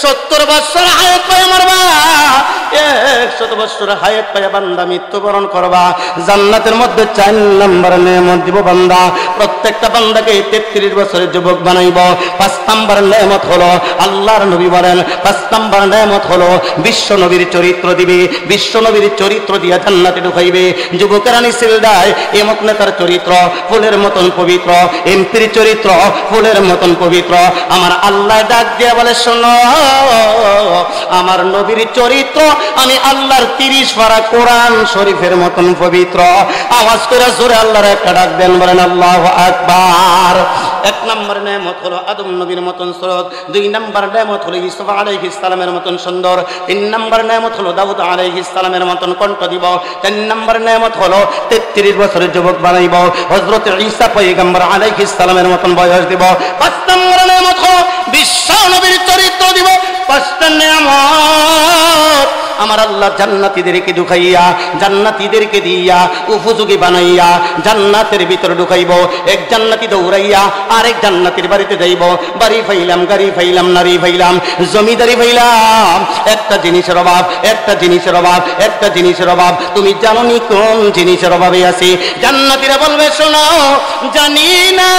70 বছর হায়াত পায় মরবা, 100 বছর হায়াত পায় বান্দা মৃত্যুবরণ করবা। জান্নাতের মধ্যে 4 নম্বর নেয়ামত দিব বান্দা, প্রত্যেকটা বান্দাকে 33 বছরের যুবক বানাইব। 5 নম্বর নেয়ামত হলো আল্লাহর নবী বলেন, 5 নম্বর নেয়ামত হলো বিশ্ব নবীর চরিত্র দিবে, বিশ্ব নবীর চরিত্র দিয়া জান্নাতে ঢুকাইবে। যুবকেরা নিছিল দেয় এমক নেতার চরিত্র ফুলের মতন পবিত্র, এমপির চরিত্র ফুলের মতন পবিত্র। আমার আল্লাহ ডাক দিয়া বলে, শোনো আমার নবীর চরিত্র আমি আল্লাহর 30 পারা কোরআন শরীফের মতন পবিত্র। আওয়াজ করে জোরে আল্লাহর একটা ডাক দেন, বলেন আল্লাহু আকবার। 1 নম্বর নেয়ামত হলো আদম নবীর মতন সুরত, 2 নম্বর নেয়ামত হলো ইউসুফ আলাইহিস সালামের মতন সুন্দর, 3 নম্বর নেয়ামত হলো দাউদ আলাইহিস সালামের মতন কণ্ঠ দিব, 4 নম্বর নেয়ামত হলো 33 বছরের যুবক বানাইব, হযরত ঈসা পয়গম্বর আলাইহিস সালামের মতন বয়স দিব। 5 নম্বর নেয়ামত হলো বিশ্ব নবীর চরিত্র দিব। 5টা নেয়ামত আমার আল্লাহ জান্নাতীদেরকে ঢুকাইয়া, জান্নাতীদেরকে দিয়া উপযোগী বানাইয়া জান্নাতের ভিতর ঢুকাইব। এক জান্নাতি দৌড়াইয়া আরেক জান্নাতের বাড়িতে যাইব। বাড়ি ফাইলাম, গাড়ি ফাইলাম, নারী ফাইলাম, জমিদারি ফাইলাম, একটা জিনিসের অভাব, একটা জিনিসের অভাব, একটা জিনিসের অভাব। তুমি জানো নি কোন জিনিসের অভাবে আছি? জান্নাতীরা বলবে, শোনো জানি না,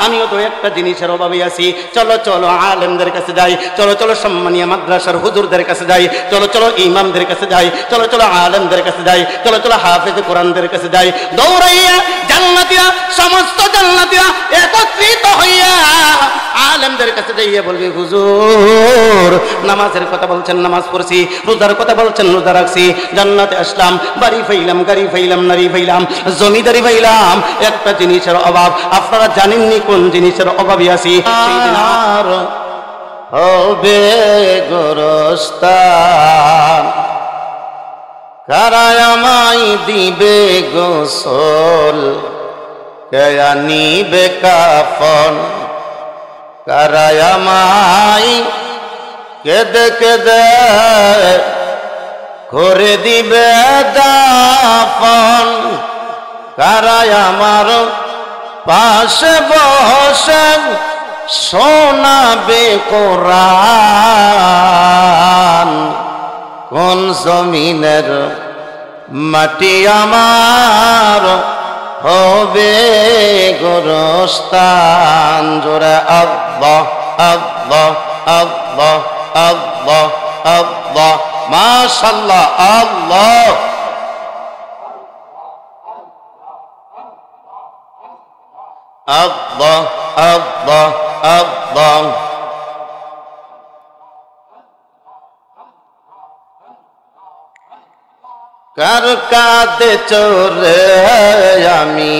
আমিও তো একটা জিনিসের অভাবে আছি। চলো চলো আলেমদের কাছে যাই, চলো চলো সম্মানীয় মাদ্রাসার হুজুরদের কাছে যাই, চলো চলো ইমামদের কাছে যাই, চলো চলো আলেমদের কাছে যাই, চলো চলো হাফেজ কোরআনদের কাছে যাই। দৌড়াইয়া জান্নাতীরা, সমস্ত জান্নাতীরা একত্রিত হইয়া আলেমদের কাছে যাইয়া বলবি, হুজুর নামাজের কথা বলছেন, নামাজ পড়ছি, রোজার কথা বলছেন, রোজা রাখছি, জান্নাতে আসলাম, বাড়ি ফাইলাম, গাড়ি ফাইলাম, নারী ফাইলাম, জমিদারি ফাইলাম, একটা জিনিসের অভাব। আপনারা জানেননি কোন জিনিসের অভাবে আছি? আর হবে গোরস্তান, কারায় আমায় দিবে গোসল, কেয়া নিবে কাফন, কারায় আমায় কেঁদে কেঁদে করে দিবে দাফন, কারায় আমার পাশে বসে শোনাবে কোরআন, কোন জমিনের মাটি আমার হবে গোরস্তান। জোরে আল্লাহ আল্লাহ আল্লাহ আল্লাহ আল্লাহ, মাশাআল্লাহ, আল্লাহ আল্লাহ আল্লাহ আল্লাহ। কার কাঁধে চড়ে আমি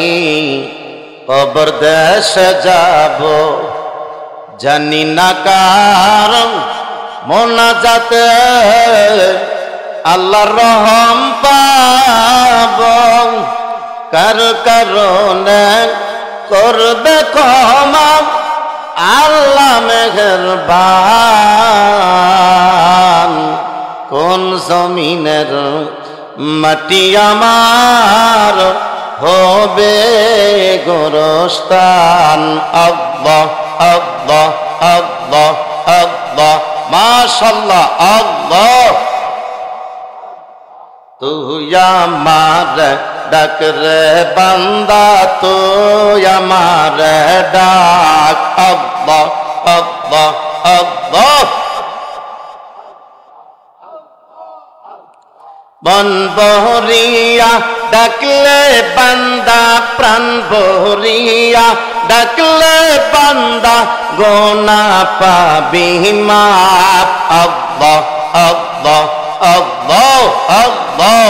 কবর দেশে যাব, জানি না কার মোনাজাতে আল্লাহর রহম পাব, কার কারণে করবে ক্ষমা আল্লাহ মেহেরবান, কোন জমিনের মাটি আমার হবে গোরস্তান। আল্লাহ আল্লাহ আল্লাহ আল্লাহ, মাশাআল্লাহ, আল্লাহ। তুই আমার ডাক রে বান্দা, তুই আমার ডাক, আল্লাহ আল্লাহ আল্লাহ। মন বহরিয়া ডাকলে বান্দা, প্রাণ বহরিয়া ডাকলে বান্দা, গোনা পাবি মাপ, আল্লাহ আল্লাহ আল্লাহ আল্লাহ।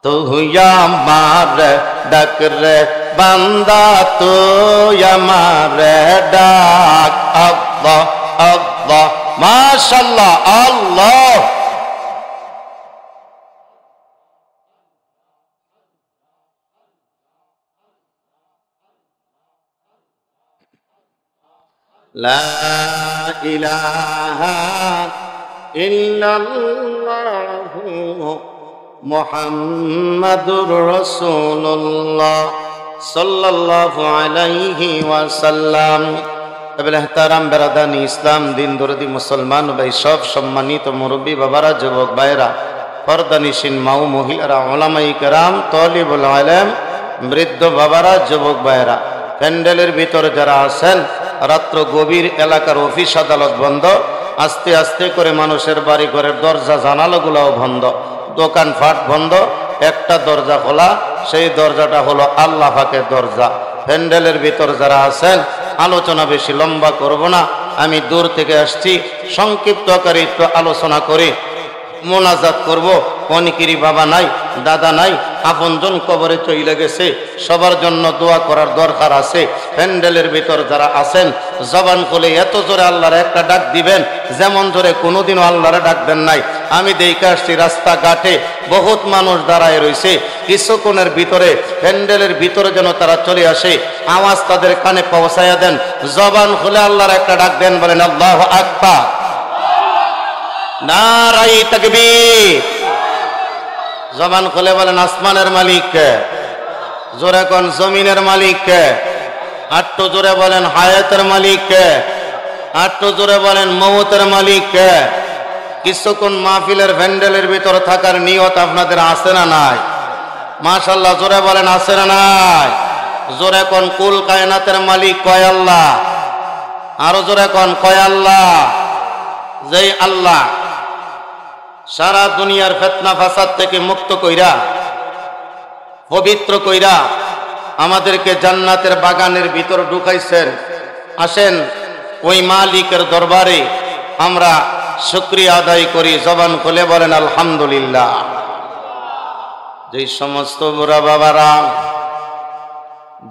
তুই আমার ডাক রে বান্দা, তুই আমার ডাক, আল্লাহ আল্লাহ, মাশাআল্লাহ, আল্লাহ। লা ইলাহা ইল্লাল্লাহু মুহাম্মাদুর রাসূলুল্লাহ সাল্লাল্লাহু আলাইহি ওয়াসাল্লাম। এহতারাম বেরাদানি ইসলাম দিন দরদি মুসলমান ভাই সব, সম্মানিত মুরব্বী বাবারা, যুবক ভাইরা, পর্দানিশীন মাও মহিলারা, ওলামায়ে কেরাম, তালিবুল ইলম, বৃদ্ধ বাবারা, যুবক ভাইরা, প্যান্ডেলের ভিতর যারা আছেন, রাত্র গভীর, এলাকার অফিস আদালত বন্ধ, আস্তে আস্তে করে মানুষের বাড়ি ঘরের দরজা জানালাগুলাও বন্ধ, দোকানপাট বন্ধ, একটা দরজা খোলা, সেই দরজাটা হলো আল্লাহ পাকের দরজা। প্যান্ডেলের ভিতর যারা আছেন, আলোচনা বেশি লম্বা করব না, আমি দূর থেকে আসছি, সংক্ষিপ্ত আকারে একটু আলোচনা করে মোনাজাত করব। অনেকেরই বাবা নাই, দাদা নাই, আপনজন কবরে চলে গেছে, সবার জন্য দোয়া করার দরকার আছে। প্যান্ডেলের ভিতর যারা আছেন, জবান খুলে এত জোরে আল্লাহর একটা ডাক দিবেন যেমন জোরে কোনোদিনও আল্লাহরে ডাকবেন নাই। আমি দেখে আসছি রাস্তাঘাটে বহুত মানুষ দাঁড়ায় রয়েছে, কিছুক্ষণের ভিতরে প্যান্ডেলের ভিতরে যেন তারা চলে আসে, আওয়াজ তাদের কানে পৌঁছাইয়া দেন, জবান খুলে আল্লাহর একটা ডাক দেন, বলেন আল্লাহু আকবার, নারাই তাকবীর। জবান খুলে বলেন আসমানের মালিক কে? জোরে কোন জমিনের মালিক কে? আটটু জোরে বলেন হায়াতের মালিক কে? আটটু জোরে বলেন মওতের মালিক কে? কিছুক্ষণ মাহফিলের প্যান্ডেলের ভিতর থাকার নিয়ত আপনাদের আছে না নাই? মাশাআল্লাহ, জোরে বলেন আছে না নাই? জোরে কোন কুল কায়নাতের মালিক কয় আল্লাহ? আরো জোরে কোন কয় আল্লাহ? যেই আল্লাহ সারা দুনিয়ার ফিতনা ফাসাদ থেকে মুক্ত কইরা, পবিত্র কইরা আমাদেরকে জান্নাতের বাগানের ভিতর ঢুকাইছেন, আসেন ওই মালিকের দরবারে আমরা শুকরিয়া আদায় করি। জবান খুলে বলেন আলহামদুলিল্লাহ। যেই সমস্ত বুড়া বাবারা,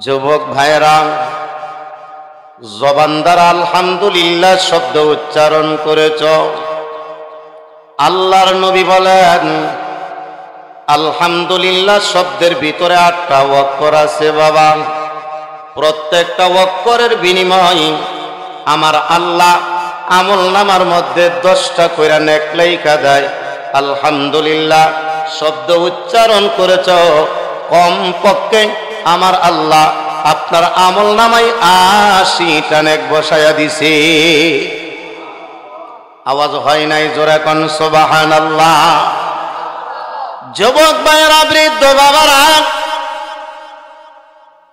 যুবক ভাইয়েরা জবান দ্বারা আলহামদুলিল্লাহ শব্দ উচ্চারণ করেছ, আল্লাহর নবী বলেন আলহামদুলিল্লাহ শব্দের ভিতরে 8টা অক্ষর আছে বাবা। প্রত্যেকটা অক্ষরের বিনিময় আমার আল্লাহ আমলনামার মধ্যে 10টা কইরা নেক লেখা দেয়। আলহামদুলিল্লাহ শব্দ উচ্চারণ করেছ, কমপক্ষে আমার আল্লাহ আপনার আমলনামায় 80টা নেক বসায়া দিছে। আওয়াজ হয় নাই? জোরে কোন সুবহানাল্লাহ। যুবক ভাইয়েরা, বৃদ্ধ বাবারা,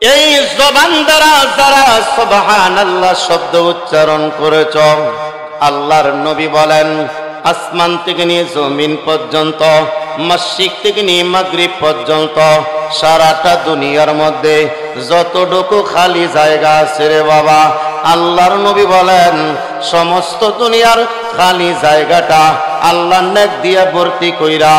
এই জবান দ্বারা যারা সুবহানাল্লাহ শব্দ উচ্চারণ করেছ, আল্লাহর নবী বলেন আসমান থেকে নিয়ে জমিন পর্যন্ত, মশরিক থেকে নিয়ে মাগরিব পর্যন্ত সারাটা দুনিয়ার মধ্যে যতটুকু খালি জায়গা আছে রে বাবা, আল্লাহর নবী বলেন সমস্ত দুনিয়ার খালি জায়গাটা আল্লাহর নেক দিয়া ভর্তি কইরা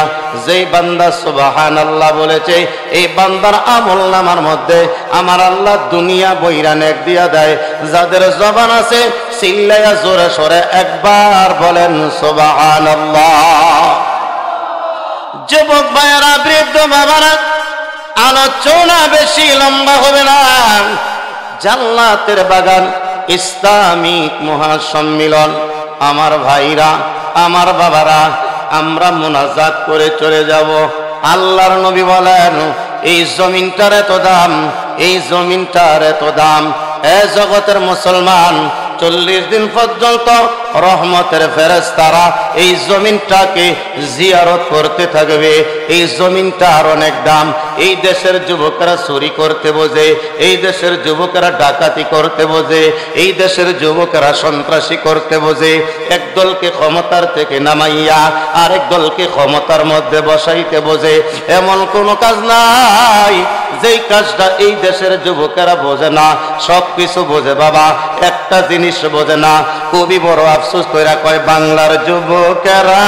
যেই বান্দা সুবহানাল্লাহ বলেছে, এই বান্দার আমলনামার মধ্যে আমার আল্লাহ দুনিয়া বইরা নেক দিয়া দেয়। যাদের জবান আছে চিল্লায়া জোরে সরে একবার বলেন সুবহানাল্লাহ। যুবক ভাইয়েরা, বৃদ্ধ বাবারা, আলোচনা বেশি লম্বা হবে না। জান্নাতের বাগান ইসলামিক মহাসম্মিলন, আমার ভাইরা, আমার বাবারা, আমরা মোনাজাত করে চলে যাব। আল্লাহর নবী বলেন এই জমিনটার এত দাম, এই জমিনটার এত দাম। এ জগতের মুসলমান, 40 দিন পর্যন্ত রহমতের ফেরেশতারা এই জমিনটাকে জিয়ারত করতে থাকবে। এই জমিনটার অনেক দাম। এই দেশের যুবকেরা চুরি করতে বোঝে, এই দেশের যুবকেরা ডাকাতি করতে বোঝে, এই দেশের যুবকেরা সন্ত্রাসী করতে বোঝে। একদলকে ক্ষমতার থেকে নামাইয়া আরেক দলকে ক্ষমতার মধ্যে বসাইতে বোঝে। এমন কোনো কাজ নাই যেই কাজটা এই দেশের যুবকেরা বোঝে না। সব কিছু বোঝে বাবা, একটা জিনিস বোঝে না। খুবই বড় আফসোস কইরা কয় বাংলার যুবকেরা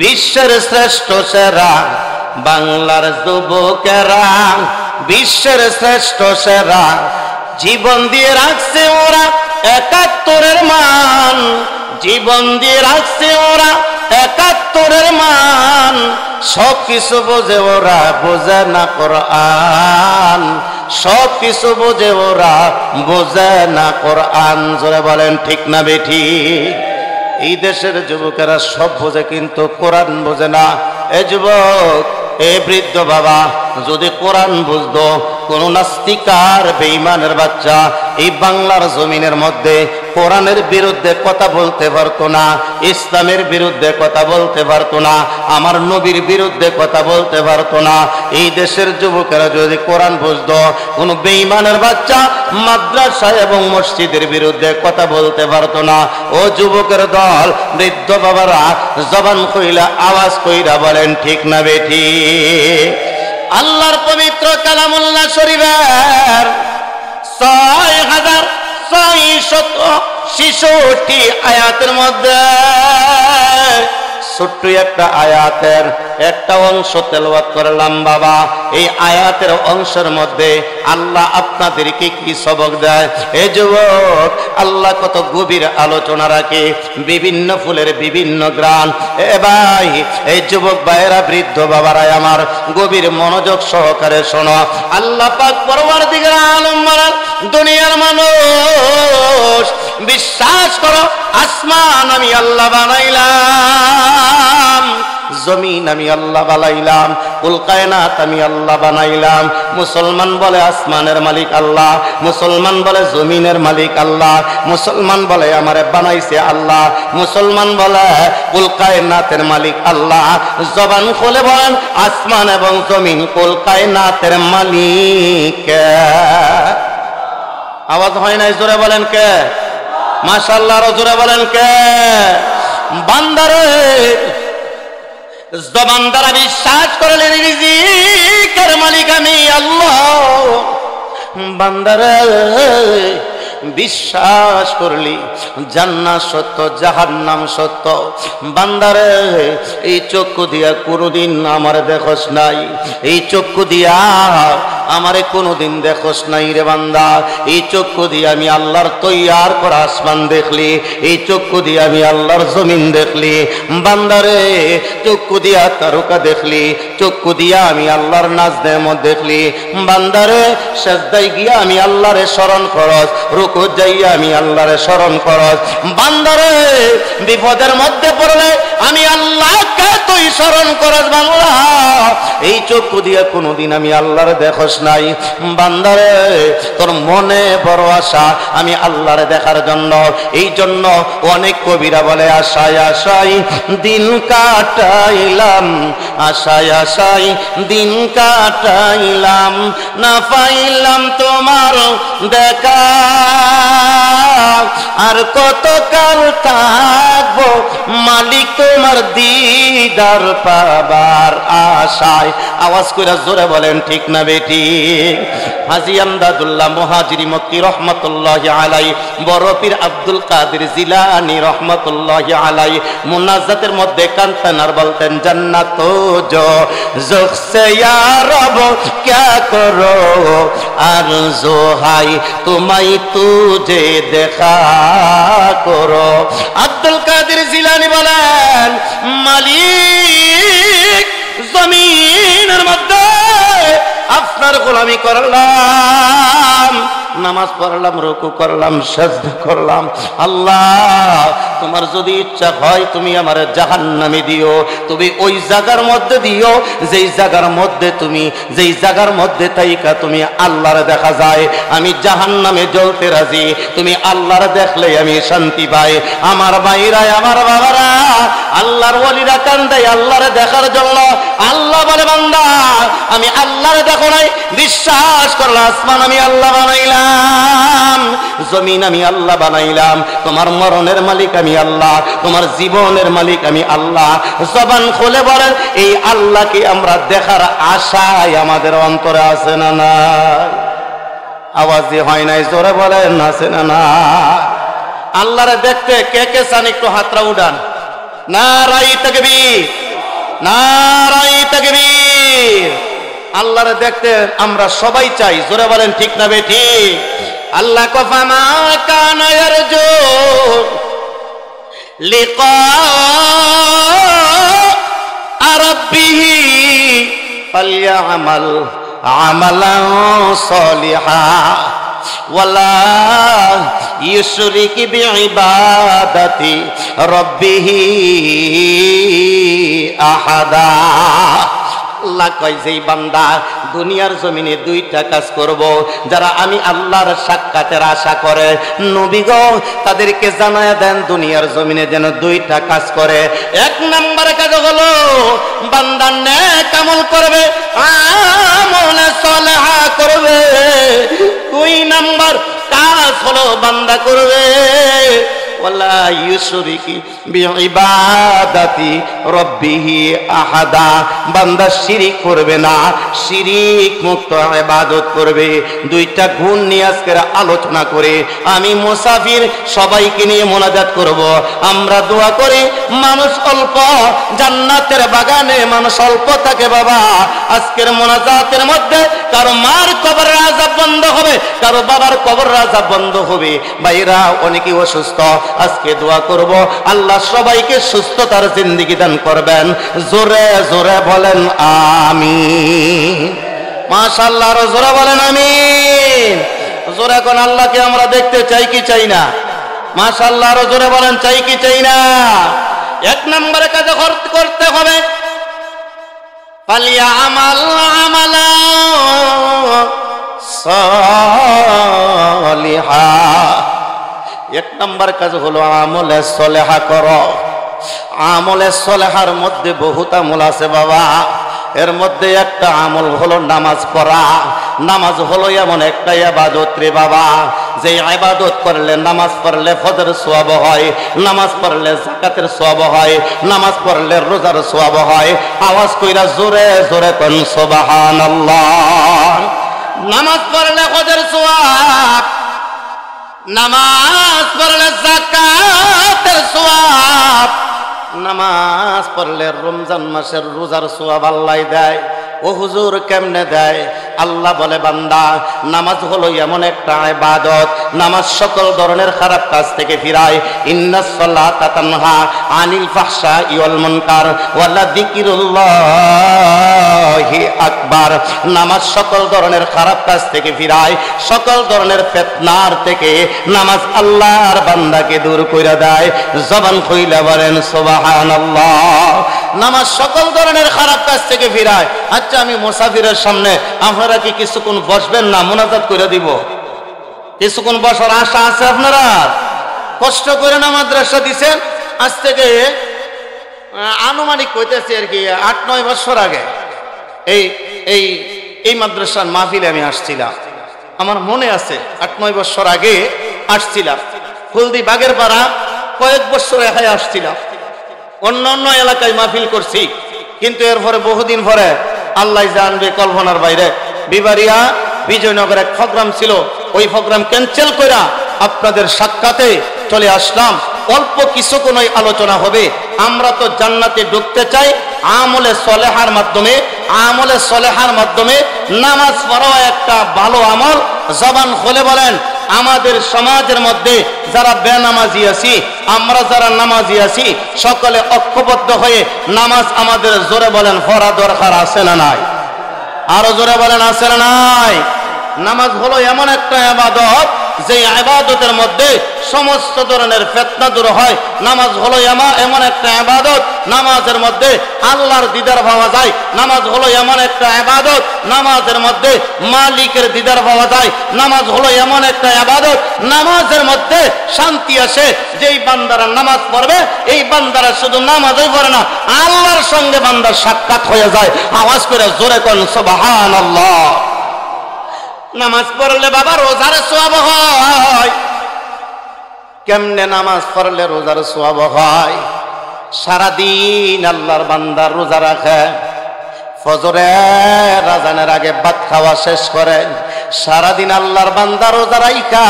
বিশ্বের শ্রেষ্ঠ সেরা, বাংলার যুবকেরা বিশ্বের শ্রেষ্ঠ সেরা। জীবন দিয়ে রাখছে ওরা 71-এর মান, জীবন দিয়ে রাখছে ওরা 71-এর মান। সব কিছু বোঝে ওরা, বোঝে না কোরআন। সব কিছু বোঝে ওরা, বোঝে না কোরআন। জোরে বলেন ঠিক না বেঠিক? এই দেশের যুবকেরা সব বোঝে কিন্তু কোরআন বোঝে না। এ যুবক, এ বৃদ্ধ বাবা যদি কোরআন বুঝতো, কোন নাস্তিকার বেঈমানের বাচ্চা এই বাংলার জমিনের মধ্যে কোরআনের বিরুদ্ধে কথা বলতে পারতো না, ইসলামের বিরুদ্ধে কথা বলতে পারতো না, আমার নবীর বিরুদ্ধে কথা বলতে পারতো না। এই দেশের যুবকেরা যদি কোরআন বুঝতো, কোন বেঈমানের বাচ্চা মাদ্রাসা এবং মসজিদের বিরুদ্ধে কথা বলতে পারতো না। ও যুবকের দল, বৃদ্ধ বাবারা জবান কইলা আওয়াজ কইরা বলেন ঠিক না বেঠিক? আল্লাহর পবিত্র কালামুল্লাহ শরীফের ৬,৬৬৬ আয়াতের মধ্যে ছোট্ট একটা আয়াতের একটা অংশ তেলাওয়াত করলাম বাবা। এই আয়াতের অংশের মধ্যে আল্লাহ আপনাদেরকে কি সবক দেয়? এই যুবক, আল্লাহ কত গভীর আলোচনা রাখে, বিভিন্ন ফুলের বিভিন্ন গ্রান। এ ভাই, এই যুবক ভাইয়েরা, বৃদ্ধ বাবারাই আমার গভীর মনোযোগ সহকারে শোনো। আল্লাহ পাক পরওয়ারদিগার আলম মারা দুনিয়ার মানুষ বিশ্বাস করো, আসমান আমি আল্লাহ বানাইলাম, জমিন আমি আল্লাহ বানাইলাম, কুল কায়নাত আমি আল্লাহ বানাইলাম। মুসলমান বলে আসমানের মালিক আল্লাহ, মুসলমান বলে জমিনের মালিক আল্লাহ, মুসলমান বলে আমারে বানাইছে আল্লাহ, মুসলমান বলে কুল কায়নাতের মালিক আল্লাহ। জবান খুলে বলেন আসমান এবং জমিন কুল কায়নাতের মালিক কে? আওয়াজ হয় নাই, জোরে বলেন কে? মাশাআল্লাহ, জোরে বলেন কে? বান্দারে, জবান দ্বারা বিশ্বাস করলে রিজিকের মালিক আমি আল্লাহ। বান্দারে, বিশ্বাস করলি জান্নাত সত্য, জাহান্নাম সত্য। বান্দারে, এই চক্ষু দিয়া কোনোদিন আমারে দেখোস নাই, এই চক্ষু দিয়া আমারে কোনোদিন দেখোস নাই রে বান্দা। এই চক্ষু দিয়ে আমি আল্লাহর তৈয়ার করা আসমান দেখলি, এই চক্ষু দিয়ে আমি আল্লাহর জমিন দেখলি। বান্দারে, চক্ষু দিয়া তারকা দেখলি, চক্ষু দিয়া আমি আল্লাহর নাজ নেয়ামত দেখলি। বান্দারে, সেজদায় গিয়া আমি আল্লাহরে স্মরণ করস, রুকু যাইয়া আমি আল্লাহরে স্মরণ করস। বান্দারে, বিপদের মধ্যে পড়লে আমি আল্লাহকে তুই স্মরণ করস। বাংলা, এই চক্ষু দিয়া কোনোদিন আমি আল্লাহরে দেখস নাই। বান্দারে, তোর মনে বড় আশা আমি আল্লাহরে দেখার জন্য, এই জন্য অনেক কবিরা বলে আশায় আশায় দিন কাটাইলাম, আশায় আশায় দিন কাটাইলাম, না পাইলাম তোমার দেখা, আর কতকাল থাকবো মালিক তোমার দিদার পাবার আশায়। আওয়াজ কইরা জোরে বলেন ঠিক না বেটি? হাজী আমদাদুল্লাহ মুহাজিরি মক্কি রহমাতুল্লাহি আলাইহি, বড় পীর আব্দুল কাদের জিলানী রহমাতুল্লাহি আলাইহি মুনাজাতের মধ্যে কানতেন আর বলতেন, জান্নাত জো জখসে ইয়া রব ক্যা করো আরজু হাই তুমাই তুজে দেখা করো। আব্দুল কাদের জিলানী বলেন, মালিক জমিনের মধ্যে আপনার গোলামি করলাম, নামাজ পড়লাম, রুকু করলাম, সাজদা করলাম। আল্লাহ, তোমার যদি ইচ্ছা হয় তুমি আমার জাহান্নামে দিও, তুমি ওই জায়গার মধ্যে দিও যেই জায়গার মধ্যে যেই জায়গার মধ্যে তাইকা তুমি আল্লাহরে দেখা যায়। আমি জাহান্নামে জ্বলতে রাজি, তুমি আল্লাহরে দেখলে আমি শান্তি পাই। আমার ভাইরা, আমার বাবারা, আল্লাহর ওলিরা কান্দে আল্লাহরে দেখার জন্য। আল্লাহ বলে, বান্দা আমি আল্লাহরে দেখো নাই, বিশ্বাস করলা আসমান আমি আল্লাহ বানাইলাম, জমিন আমি আল্লাহ বানাইলাম, তোমার মরণের মালিক আমি আল্লাহ, তোমার জীবনের মালিক আমি আল্লাহ। জবান খুলে বলেন, এই আল্লাহকে আমরা দেখার আশায় আমাদের অন্তরে আছে না নাই? আওয়াজ হয় নাই, জোরে বলেন আছে না না? আল্লাহরে দেখতে কে কে চান একটু হাতরা উঠান। নারাই তাকবীর, নারাই তাকবীর। আল্লাহরে দেখতে আমরা সবাই চাই, জোরে বলেন ঠিক না বেঠি? আল্লাহ কফামা কানা ইয়ারজু লিকা রাব্বিহি ফালইআমাল আমালান সালিহা ওয়ালা ইউশরিক বিইবাদাতি রাব্বিহি আহাদা। আল্লাহ কয় যেই বান্দা দুনিয়ার জমিনে দুইটা কাজ করব, যারা আমি আল্লাহর সাক্ষাতের আশা করে নবী গো তাদেরকে জানায়া দেন দুনিয়ার জমিনে যেন দুইটা কাজ করে। এক নম্বর কাজ হলো বান্দা নেক আমল করবে, আমলে সালেহা করবে। দুই নম্বর কাজ হলো বান্দা করবে ওয়ালা ইউশরিকি বিইবাদাতি রাব্বিহি আহাদা, বান্দা শিরিক করবে না, শিরিক মুক্ত ইবাদত করবে। দুইটা গুণ নিয়ে আজকে আলোচনা করে আমি মুসাফির সবাইকে নিয়ে মোনাজাত করব। আমরা দোয়া করি মানুষ অল্প, জান্নাতের বাগানে মানুষ অল্প থাকে বাবা। আজকের মোনাজাতের মধ্যে কারো মার কবরের আযাব বন্ধ হবে, কারো বাবার কবরের আযাব বন্ধ হবে। ভাইরা অনেকেই অসুস্থ, আজকে দোয়া করব আল্লাহ সবাইকে সুস্থতার জিন্দেগি দান করবেন। জোরে জোরে বলেন আমিন। মাশাআল্লাহ, আর জোরে বলেন আমিন। জোরে কোন আল্লাহকে আমরা দেখতে চাই কি চাই না? মাশাআল্লাহ, আর জোরে বলেন চাই কি চাই না? এক নম্বরে কাজ করতে হবে ফালিয়া আমাল আমালা সালিহা। এক নম্বর কাজ হলো আমলে সলেহা করো। আমলে সলেহার মধ্যে বহুত আমল আছে বাবা। এর মধ্যে একটা আমল হলো নামাজ পড়া। নামাজ হলো এমন একটা ইবাদত রে বাবা, যে ইবাদত করলে, নামাজ পড়লে ফজর সওয়াব হয়, নামাজ পড়লে যাকাতের সওয়াব হয়, নামাজ পড়লে রোজার সওয়াব হয়। আওয়াজ কইরা জোরে জোরে কোন সুবহানাল্লাহ। নামাজ পড়লে ফজর সওয়াব, নামাজ পড়লে যাকাতের সওয়াব, নামাজ পড়লে রমজান মাসের রোজার সওয়াব আল্লাহ দেয়। ও হুজুর কেমনে দেয়? আল্লাহ বলে বান্দা নামাজ হলো এমন একটা ইবাদত, নামাজ সকল ধরনের খারাপ কাজ থেকে ফিরায়। ইন্নাস সালাতা তানহা আনিল ফাহশাই ওয়াল মুনকার ওয়ালা যিকরুল্লাহি আকবার। নামাজ সকল ধরনের খারাপ কাজ থেকে ফিরায়, সকল ধরনের ফিতনার থেকে নামাজ আল্লাহর বান্দাকে দূর কইরা দেয়। জবান খুইলা বলেন সুবহানাল্লাহ। নামাজ সকল ধরনের খারাপ কাজ থেকে ফিরায়। আচ্ছা, আমি মুসাফিরের সামনে, আপনারা কি কিছুক্ষণ বসবেন না? মোনাজাত করে দিব। কিছুক্ষণ বসার আশা আছে আপনারা? কষ্ট করে না মাদ্রাসা দিছেন। আজ থেকে আনুমানিক কইতেছি আর কি 8-9 বছর আগে এই মাদ্রাসার মাহফিলে আমি আসছিলাম। আমার মনে আছে 8-9 বছর আগে আসছিলাম। ফুলদি বাগের পাড়া কয়েক বছর একাই আসছিলাম। অন্য এলাকায় মাহফিল করছি, কিন্তু এরপরে বহুদিন পরে আল্লাহ জানবে কল্পনার বাইরে বিবারিয়া বিজয়নগর এক প্রোগ্রাম ছিল, ওই প্রোগ্রাম ক্যান্সেল কইরা আপনাদের সাক্ষাতে চলে আসলাম। অল্প কিছুক্ষণ আলোচনা হবে। আমরা তো জান্নাতে ঢুকতে চাই আমলে সলেহার মাধ্যমে। আমলে সলেহার মাধ্যমে নামাজ পড়া একটা ভালো আমল। জবান খুলে বলেন, আমাদের সমাজের মধ্যে যারা বেনামাজি আছি, আমরা যারা নামাজি আছি, সকলে ঐক্যবদ্ধ হয়ে নামাজ আমাদের জোরে বলেন পড়া দরকার আছে না নাই? আরো জোরে বলেন আছে না নাই? নামাজ হলো এমন একটা ইবাদত যে ইবাদতের মধ্যে সমস্ত ধরনের ফিতনা দূর হয়। নামাজ হলো এমন একটা ইবাদত, নামাজের মধ্যে আল্লাহর দিদার পাওয়া যায়। নামাজ হলো এমন একটা ইবাদত, নামাজের মধ্যে মালিকের দিদার পাওয়া যায়। নামাজ হলো এমন একটা ইবাদত, নামাজের মধ্যে শান্তি আসে। যেই বান্দারা নামাজ পড়বে, এই বান্দারা শুধু নামাজই পড়ে না, আল্লাহর সঙ্গে বান্দার সাক্ষাৎ হয়ে যায়। আওয়াজ করে জোরে কোন সুবহানাল্লাহ। নামাজ পড়লে বাবা রোজার সওয়াব হয়। কেমনে নামাজ পড়লে রোজার সওয়াব হয়? সারাদিন আল্লাহর বান্দা রোজা রাখে, ফজরের আযানের আগে ভাত খাওয়া শেষ করে সারাদিন আল্লাহর বান্দা রোজা রাখা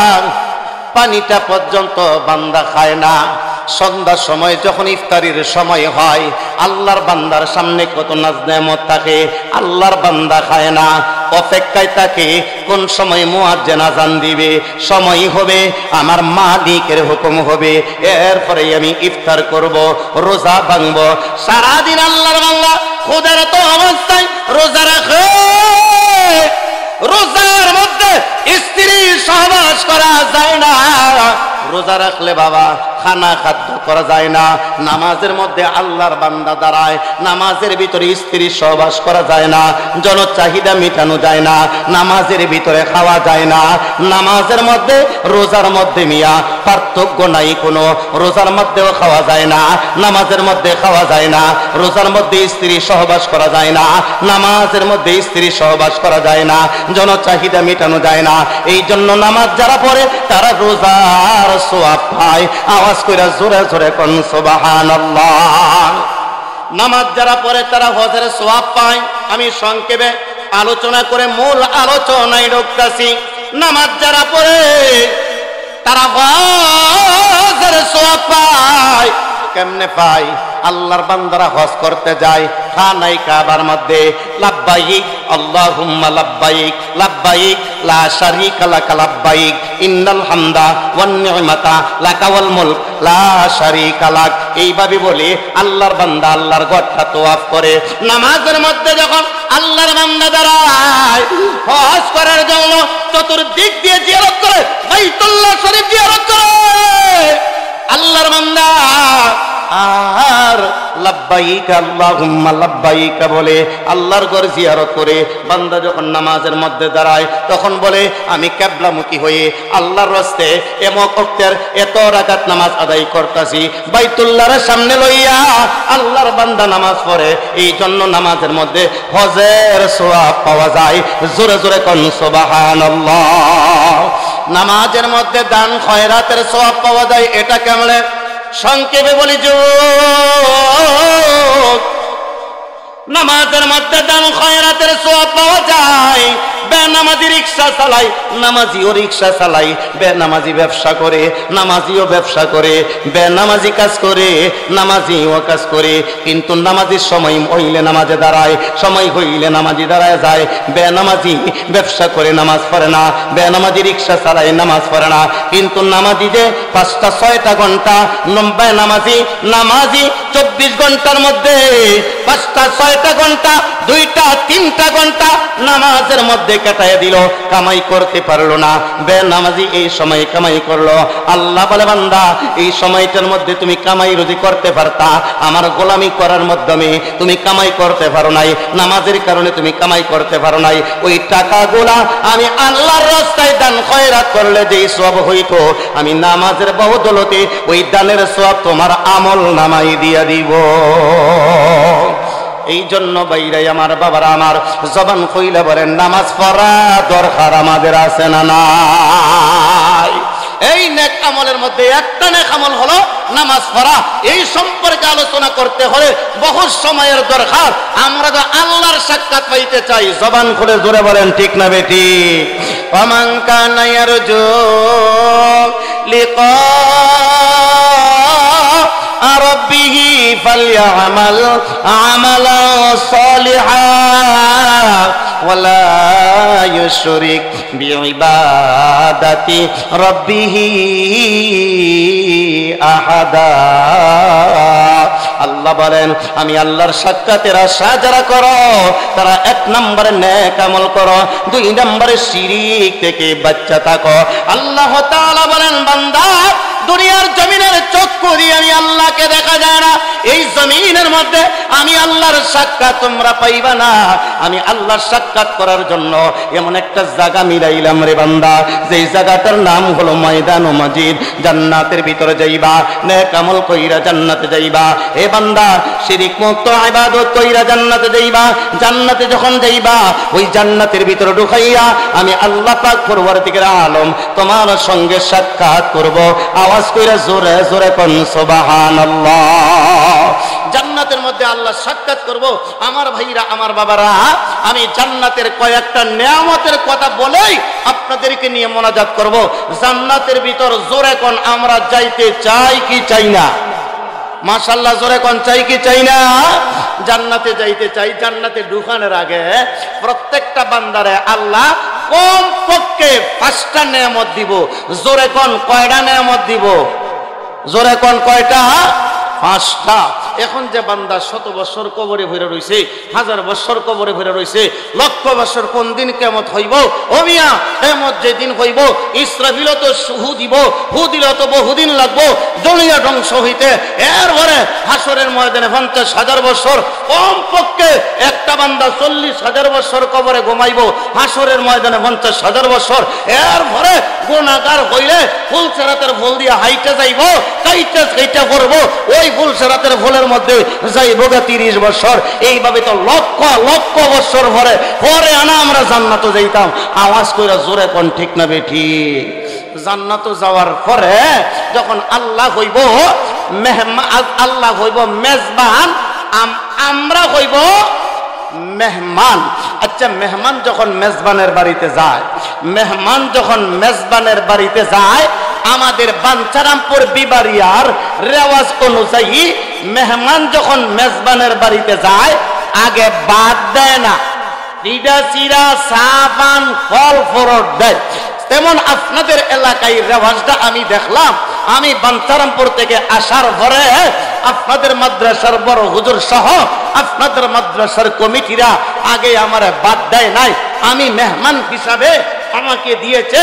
পানিটা পর্যন্ত বান্দা খায় না। সন্ধ্যার সময় যখন ইফতারির সময় হয়, আল্লাহর বান্দার সামনে কত নাজ নেয়ামত থাকে, আল্লাহর বান্দা খায় না, অপেক্ষায় থাকে কোন সময় মুয়াজ্জিন আযান দিবে, সময় হবে, আমার মালিকের হুকুম হবে, এরপরে আমি ইফতার করব, রোজা ভাঙব। সারাদিন আল্লাহর বান্দা ক্ষুধার্ত অবস্থায় রোজা রাখে। রোজার মধ্যে স্ত্রী সহবাস করা যায় না। রোজা রাখলে বাবা খানা খাদ্য করা যায় না, নামাজের মধ্যে আল্লাহর বান্দা দাঁড়ায়, নামাজের ভিতরে স্ত্রী সহবাস করা যায় না, জন চাহিদা মেটানো যায় না, নামাজের ভিতরে খাওয়া যায় না, নামাজের মধ্যে রোজার মধ্যে মিয়া পার্থক্য নাই কোনো, রোজার মধ্যেও খাওয়া যায় না, নামাজের মধ্যে খাওয়া যায় না, রোজার মধ্যে স্ত্রী সহবাস করা যায় না, নামাজের মধ্যে স্ত্রী সহবাস করা যায় না, জন চাহিদা মেটানো যায় না। এই জন্য নামাজ যারা পড়ে তারা রোজার সওয়াব পায়। আওয়াজ কইরা জোরে জোরে কোন সুবহানাল্লাহ। নামাজ যারা পড়ে তারা হজের সওয়াব পায়। আমি সংক্ষেপে আলোচনা করে মূল আলোচনায় ঢুকতাছি। নামাজ যারা পড়ে তারা হজের সওয়াব পায়। কেমনে পায়? আল্লাহর বান্দারা হজ করতে যায়, খানায়ে কাবার মধ্যে লাব্বাইক আল্লাহুম্মা লাব্বাইক লাব্বাইক লা শারীকা লাকা লাব্বাইক ইন্নাল হামদা ওয়ান নি'মাতা লাকা ওয়াল মুলক লা শারীকা লাক, এইভাবে বলে আল্লাহর বান্দা আল্লাহর ঘরটা তওয়াফ করে। নামাজের মধ্যে যখন আল্লাহর বান্দা দাঁড়ায় হজ করার জন্য চতুর্দিক দিয়ে জিয়ারত করে, বাইতুল্লাহ শরীফ জিয়ারত করে আল্লাহর বান্দা আর লাব্বাইক আল্লাহুম্মা লাব্বাইক বলে আল্লাহর ঘর জিয়ারত করে। বান্দা যখন নামাজের মধ্যে দাঁড়ায় তখন বলে আমি কিবলামুখী হয়ে আল্লাহর রাস্তে এমক ওয়াক্তের এত রাকাত নামাজ আদায় করতাছি, বাইতুল্লাহর সামনে লইয়া আল্লাহর বান্দা নামাজ পড়ে। এই জন্য নামাজের মধ্যে হজের সওয়াব পাওয়া যায়। জোরে জোরে কোন সুবহানাল্লাহ। নামাজের মধ্যে দান খয়রাতের সওয়াব পাওয়া যায়। এটা কেমনে? সংক্ষেপে বলি, নামাজের মধ্যে দান খয়রাতের সওয়াব পাওয়া যায়। বেনামাজি রিকশা চালায়, নামাজিও রিকশা চালায়, বেনামাজি ব্যবসা করে, নামাজিও ব্যবসা করে, বেনামাজি কাজ করে, নামাজিও কাজ করে। কিন্তু নামাজির সময় হইলে নামাজে দাঁড়ায়, সময় হইলে নামাজি দাঁড়ায় যায়। বেনামাজি ব্যবসা করে নামাজ পড়ে না, বেনামাজি রিকশা চালায় নামাজ পড়ে না। কিন্তু নামাজি যে 5টা-6টা ঘন্টা, বেনামাজি নামাজি 24 ঘন্টার মধ্যে 5টা-6টা ঘন্টা 2টা-3টা ঘন্টা নামাজের মধ্যে কাটায় দিল, কামাই করতে পারলো না। বেনামাজি এই সময় কামাই করলো। আল্লাহ বলে বান্দা এই সময়টার মধ্যে তুমি কামাই রুজি করতে পারতা, আমার গোলামি করার মাধ্যমে তুমি কামাই করতে পারো নাই, নামাজের কারণে তুমি কামাই করতে পারো নাই। ওই টাকাগুলা আমি আল্লাহর রাস্তায় দান খয়রাত করলে যেই সওয়াব হইতো, আমি নামাজের বদৌলতে ওই দানের সওয়াব তোমার আমল নামাই দিয়া দিব। এই জন্য বাইরাই আমার বাবারা আমার জবান কইলা বলেন নামাজ পড়া দরকার আমাদের আছে না নাই? এই নেক আমলের মধ্যে একটা নেক আমল হলো নামাজ পড়া। এই সম্পর্কে আলোচনা করতে হলে বহু সময়ের দরকার। আমরা তো আল্লাহর সাক্ষাৎ পাইতে চাই। জবান খুলে জোরে বলেন ঠিক না বেটি? ফামান কানা ইয়ারজু লিকা ربه فليعمل عملا صالحا ولا يشرك بعبادة ربه أحدا। আল্লাহ বলেন আমি আল্লাহর সাক্ষাতের আশা যারা করো তারা 1 নম্বরে নেক আমল করো, 2 নম্বরে শিরিক থেকে বাঁচা থাকো। আল্লাহ তাআলা বলেন বান্দা দুনিয়ার জমিনের চক্ষু দিয়ে আমি আল্লাহকে দেখা যায় না, এই জমিনের মধ্যে আমি আল্লাহর সাক্ষাৎ তোমরা পাইবা না। আমি আল্লাহর সাক্ষাৎ করার জন্য এমন একটা জায়গা মিলাইলাম রে বান্দা, যেই জায়গাটার নাম হলো ময়দান মাজিদ। জান্নাতের ভিতরে যাইবা, নেক আমল কইরা জান্নাতে যাইবা। এ বান্দা শিরিক মুক্ত ইবাদত কইরা জান্নাতে যাইবা। জান্নাতে যখন যাইবা ওই জান্নাতের ভিতরে ঢুকাইয়া আমি আল্লাহ পাক পরওয়ারদিগার আলম তোমার সঙ্গে সাক্ষাৎ করব। আওয়াজ কইরা জোরে জোরে কোন সুবহানাল্লাহ। জান্নাতের মধ্যে আল্লাহ সাক্ষাৎ করব। আমার ভাইরা আমার বাবারা, আমি জান্নাতের কয়েকটা নিয়ামতের কথা বলেই আপনাদেরকে নিয়ে মোনাজাত করব। জান্নাতের ভিতর জোরে কোন আমরা যাইতে চাই কি চাই না? মাশাআল্লাহ জোরে কোন চাই কি চাই না? জান্নাতে যাইতে চাই। জান্নাতে ঢুকানোর আগে প্রত্যেকটা বান্দারে আল্লাহ কম পক্ষে 5টা নিয়ামত দিব। জোরে কোন কয়টা নিয়ামত দিব? জোরে কোন কয়টা? 5টা। এখন যে বান্দা 100 বছর কবরে ভরে রইছে, 1000 বছর কবরে ভরে রইছে, লক্ষ বছর কোন দিন কিয়ামত হইব? ও মিয়া, কিয়ামত যেদিন হইব ইসরাফিল তো হু দিব, হু দিলে তো বহুদিন লাগবো দুনিয়া ধ্বংস হইতে। এরপরে হাসরের ময়দানে 50,000 বছর, কমপক্ষে একটা বান্দা 40,000 বছর কবরে ঘুমাইবো, হাসরের ময়দানে 50,000 বছর। এরপরে গুনাহগার হইলে ফুলসেরাতের ফুল দিয়ে হাইটে যাইব, কাইটা করবো, ওই ফুলসেরাতের ফুলের মধ্যে যাইব 30 বছর। এইভাবে তো লক্ষ লক্ষ বছর পরে আনা আমরা জান্নাতে যাইতাম। আওয়াজ কইরা জোরে কোন ঠিক না বেঠি? জান্নাতে যাওয়ার পরে যখন আল্লাহ হইব আল্লাহ হইব মেজবান, আমরা হইব মেহমান। আচ্ছা, মেহমান যখন মেজবানের বাড়িতে যায়, মেহমান যখন মেজবানের বাড়িতে যায়, আমাদের বাঞ্ছারামপুর বিবারিয়ার রেওয়াজ অনুযায়ী মেহমান যখন মেজবানের বাড়িতে যায় আগে বাদ দেয় না, পিঠা চিরা চা পান ফল ফরট দেয়। তেমন আপনাদের এলাকায় রেওয়াজটা আমি দেখলাম। আমি বাঞ্ছারামপুর থেকে আসার পরে আপনাদের মাদ্রাসার বড় হুজুর সহ আপনাদের মাদ্রাসার কমিটিরা আগে আমার বাদ দেয় নাই। আমি মেহমান হিসাবে আমাকে দিয়েছে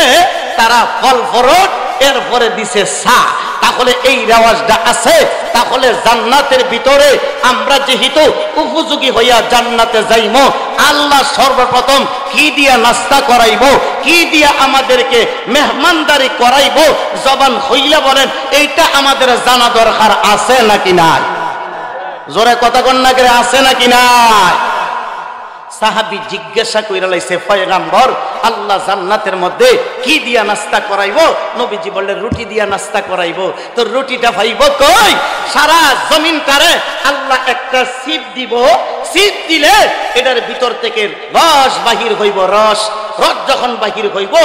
তারা ফল ফরট, এরপরে দিছে চা। তাহলে এই রেওয়াজটা আছে। তাহলে জান্নাতের ভিতরে আমরা যেহেতু উপযোগী হইয়া জান্নাতে যাইমো, আল্লাহ সর্বপ্রথম কি দিয়া নাস্তা করাইবো, কি দিয়া আমাদেরকে মেহমানদারি করাইবো, জবান হইলা বলেন, এইটা আমাদের জানা দরকার আছে নাকি নাই? জোরে কথা কন না করে, আছে নাকি নাই? সাহাবী জিজ্ঞাসা কইরা লাইছে, পয়গম্বর আল্লাহ জান্নাতের মধ্যে কি দিয়া নাস্তা করাইবো? নবীজি বললেন, রুটি দিয়া নাস্তা করাইবো। তো রুটিটা পাইব কই? সারা জমিনটারে আল্লাহ একটা সিপ দিব, সিপ দিলে এটার ভিতর থেকে রস বাহির হইব। রস যখন বাহির হইব,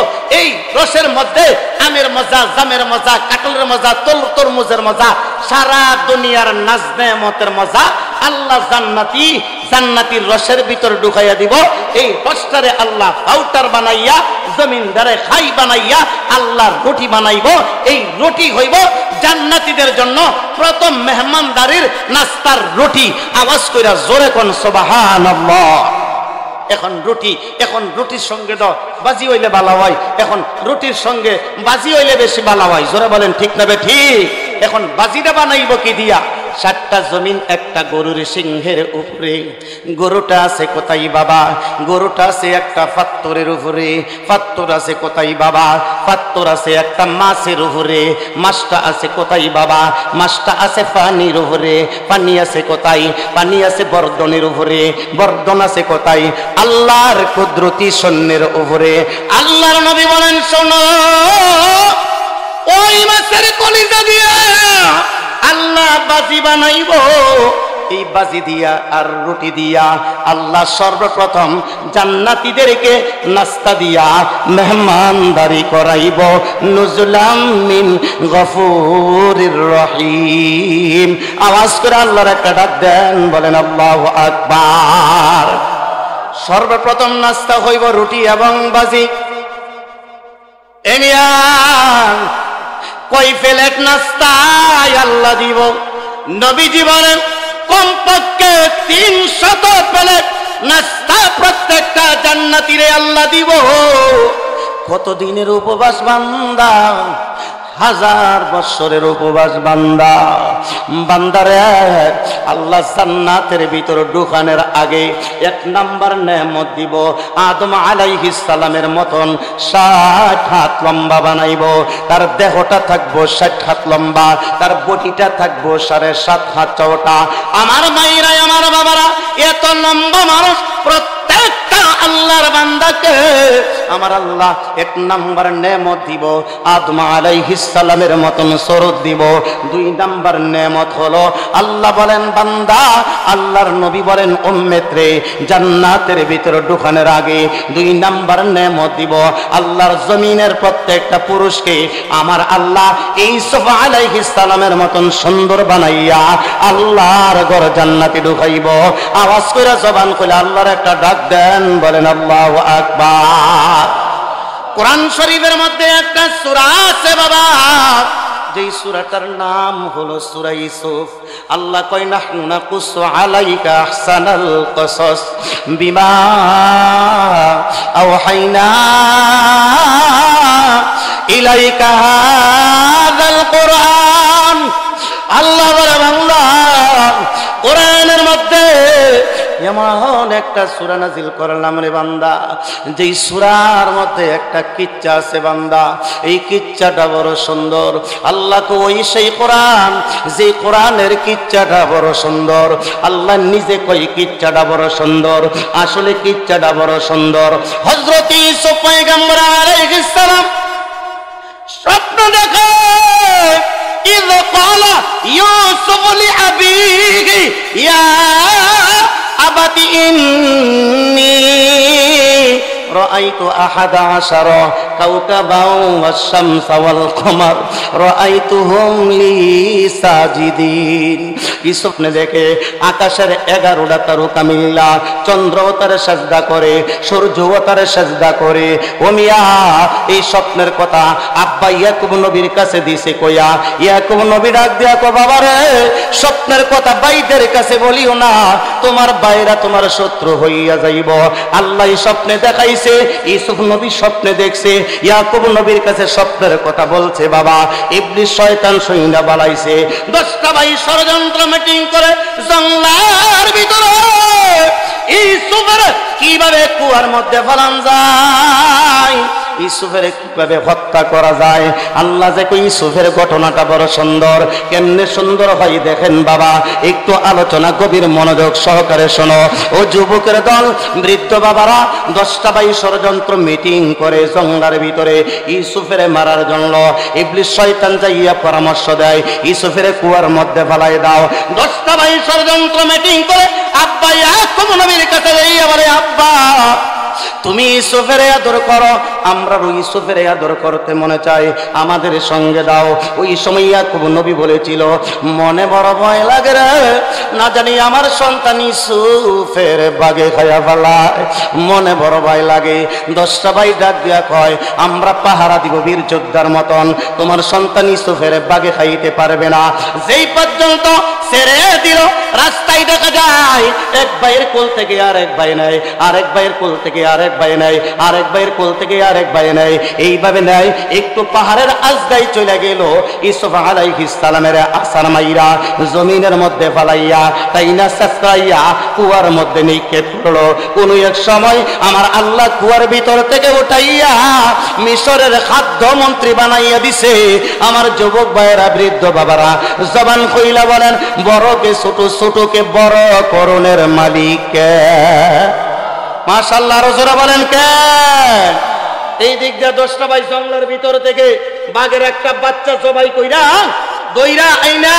এই রসের মধ্যে আমের মজা, জামের মজা, কাঁঠালের মজা, তরমুজের মজা, সারা দুনিয়ার নাজ নেয়ামতের মজা আল্লাহ জান্নাতির রসের ভিতর ঢুকাইয়া দিব। এই রসটারে আল্লাহ পাউডার বানাইয়া জমিনদারে খাই বানাইয়া আল্লাহ রুটি বানাইব। এই রুটি হইব জান্নাতীদের জন্য প্রথম মেহমানদারির নাস্তার রুটি। আওয়াজ কইরা জোরে কোন সুবহানাল্লাহ। এখন রুটির সঙ্গে তো বাজি হইলে ভালো হয়, এখন রুটির সঙ্গে বাজি হইলে বেশি ভালো হয়। জোরে বলেন ঠিক না ঠিক? এখন বাজিটা বানাইব কি দিয়া? 7টা জমিন একটা গরুর সিংহের উপরে। গরুটা আছে কোথায় বাবা? গরুটা আছে একটা পাত্তরের উপরে। পাত্তর আছে কোথায় বাবা? পাত্তর আছে একটা মাছের উপরে। মাছটা আছে কোথায় বাবা? মাছটা আছে পানির উপরে। পানি আছে কোথায়? পানি আছে বর্দনের উপরে। বর্দন আছে কোথায়? আল্লাহর কুদরতি সৈন্যের উপরে। আল্লাহর নবী বলেন, শোনো, ওই মাছের কলিজা দিয়া আল্লাহ বাজি বানাইব। এই বাজি দিয়া আর রুটি দিয়া আল্লাহ সর্বপ্রথম জান্নাতীদেরকে নাস্তা দিয়া মেহমানদারি করাইব। নুজুলাম মিন গফুরির রহিম। আওয়াজ করে আল্লাহর একটা ডাক দেন, বলেন আল্লাহু আকবার। সর্বপ্রথম নাস্তা হইব রুটি এবং বাজি। কই প্লেট নাস্তা আল্লাহ দিব? নবীজি বলেন, কমপক্ষে 300 প্লেট নাস্তা প্রত্যেকটা জান্নাতীরে আল্লাহ দিব। কত দিনের উপবাস বান্দা? 1000 বছরের উপবাস বান্দা। বান্দারে আল্লাহ জান্নাতের ভিতর ঢুকানোর আগে 1 নাম্বার নেয়ামত দিব। আদম আলাইহিস সালামের মতন 60 হাত লম্বা বানাইব। তার দেহটা থাকবো 60 হাত লম্বা, তার বডিটা থাকবো 7.5 হাত চওড়া। আমার মায়েরা, আমার বাবারা, এত লম্বা মানুষ প্রত্যেকটা আল্লাহর বান্দাকে আমার আল্লাহ 1 নাম্বার নেয়ামত দিব, আদম আলাইহিস সালামের মতন শরৎ দিব। 2 নাম্বার নেয়ামত হলো, আল্লাহ বলেন, বান্দা, আল্লাহর নবী বলেন, উম্মত রে, জান্নাতের ভিতর ঢুকানোর আগে 2 নাম্বার নেয়ামত দিব। আল্লাহর জমিনের প্রত্যেকটা পুরুষকে আমার আল্লাহ ইউসুফ আলাইহিস সালামের মতন সুন্দর বানাইয়া আল্লাহর ঘর জান্নাতে ঢুকাইব। আওয়াজ করে জবান খুলে আল্লাহর একটা ডাক দেন, বলেন আল্লাহু আকবার। কোরআন শরীফের মধ্যে একটা সূরা আছে বাবা, যেই সূরাটার নাম হলো সূরা ইউসুফ। আল্লাহ কয় নাহনু নাকুসু আলাইকা আহসানাল কসস বিমা আওহাইনা ইলাইকা হাযাল কুরআন। আল্লাহ বলে বান্দা কোরআনের মধ্যে এমন একটা সূরা নাজিল করলাম রে বান্দা, যেই সূরার মধ্যে একটা কিচ্ছা আছে বান্দা, এই কিচ্ছাটা বড় সুন্দর। আল্লাহ তো ওই সেই কোরআন, যে কোরআনের কিচ্ছাটা বড় সুন্দর। আল্লাহ নিজে কই কিচ্ছাটা বড় সুন্দর, আসলে কিচ্ছাটা বড় সুন্দর। হযরত ইউসুফ পয়গম্বর আলাইহিস সালাম স্বপ্ন দেখে, إذ قال يوسف لأبيه يا أبت إني رأيت 11 كوكبا والشمس والقمر رأيتهم لي ساجدين। ইউসুফ নে দেখে আকাশের 11টা তারকা মিল্লা চন্দ্রও তার সাজদা করে, সূর্যও তার সাজদা করে। ও মিয়া, এই স্বপ্নের কথা আব্বা ইয়াকুব নবীর কাছে দিছে কইয়া, ইয়াকুব নবী ডাক দিয়া কো বাবা রে, স্বপ্নের কথা বাইদের কাছে বলিও না, তোমার বাইরা তোমার শত্রু হইয়া যাইব। আল্লাহ স্বপ্নে দেখাই ইউসুফ নবী স্বপ্নে দেখছে, ইয়াকুব নবীর কাছে স্বপ্নের কথা বলছে। বাবা ইবলিস শয়তান সৈন্যা বালাইছে, 10টা ভাই ষড়যন্ত্র মিটিং করে জঙ্গলার ভিতরে ইউসুফের কিভাবে কুয়ার মধ্যে ফেলান যায়, ইউসুফের কিভাবে হত্যা করা যায়। আল্লাহ যে কই ইউসুফের ঘটনাটা বড় সুন্দর। কেমনে সুন্দর হয় দেখেন বাবা, একটু আলোচনা গভীর মনোযোগ সহকারে শোনো। ও যুবকের দল, বৃদ্ধ বাবারা 10টা ভাই ষড়যন্ত্র মিটিং করে জঙ্গলার ভিতরে ইউসুফের মারার জন্য। ইবলিস শয়তান যাইয়া পরামর্শ দেয়, ইউসুফের কুয়ার মধ্যে ফেলাই দাও। 10টা ভাই ষড়যন্ত্র মিটিং করে আব্বা ইয়াকুব নবীর কাছে যাইয়া বলে, আব্বা তুমি ইউসুফের আদর করো, আমরা ইউসুফের আদর করতে মনে চাই, আমাদের সঙ্গে দাও। ওই সময় ইয়াকুব নবী বলেছিল, মনে বড় ভয় লাগে রে, না জানি আমার সন্তান ইউসুফের বাগে খাইয়া ফেলায়, মনে বড় ভয় লাগে। 10টা ভাই ডাক দিয়া কয়, আমরা পাহারা দিব বীর যোদ্ধার মতন, তোমার সন্তান ইউসুফের বাগে খাইতে পারবে না। যেই পর্যন্ত ছেড়ে দিল, রাস্তায় দেখা যায় এক ভাইয়ের কোল থেকে আরেক ভাই নেয়, আরেক ভাইয়ের কোল থেকে আরেক ভাই নেয়, আরেক ভাইয়ের কোল থেকে আরেক ভাই নেয়, এইভাবে নেয়। একটু পাহাড়ের আজগাই চলে গেল, ইউসুফ আলাইহিস সালামের আসার মাইরা জমিনের মধ্যে ফালাইয়া তাইনা সাকরাইয়া কুয়ার মধ্যে নিক্ষেপ করলো। কোন এক সময় আমার আল্লাহ কুয়ার ভিতর থেকে উঠাইয়া মিশরের খাদ্য মন্ত্রী বানাইয়া দিছে। আমার যুবক ভাইয়েরা, বৃদ্ধ বাবারা, জবান কইলা বলেন, বড়কে ছোট, ছোটকে বড় করণের মালিক কে? মাশাআল্লাহ, রসুল বলেন কে? এই দিক দিয়ে 10টা ভাই জঙ্গলের ভিতর থেকে বাঘের একটা বাচ্চা জবাই কইরা দইরা আইনা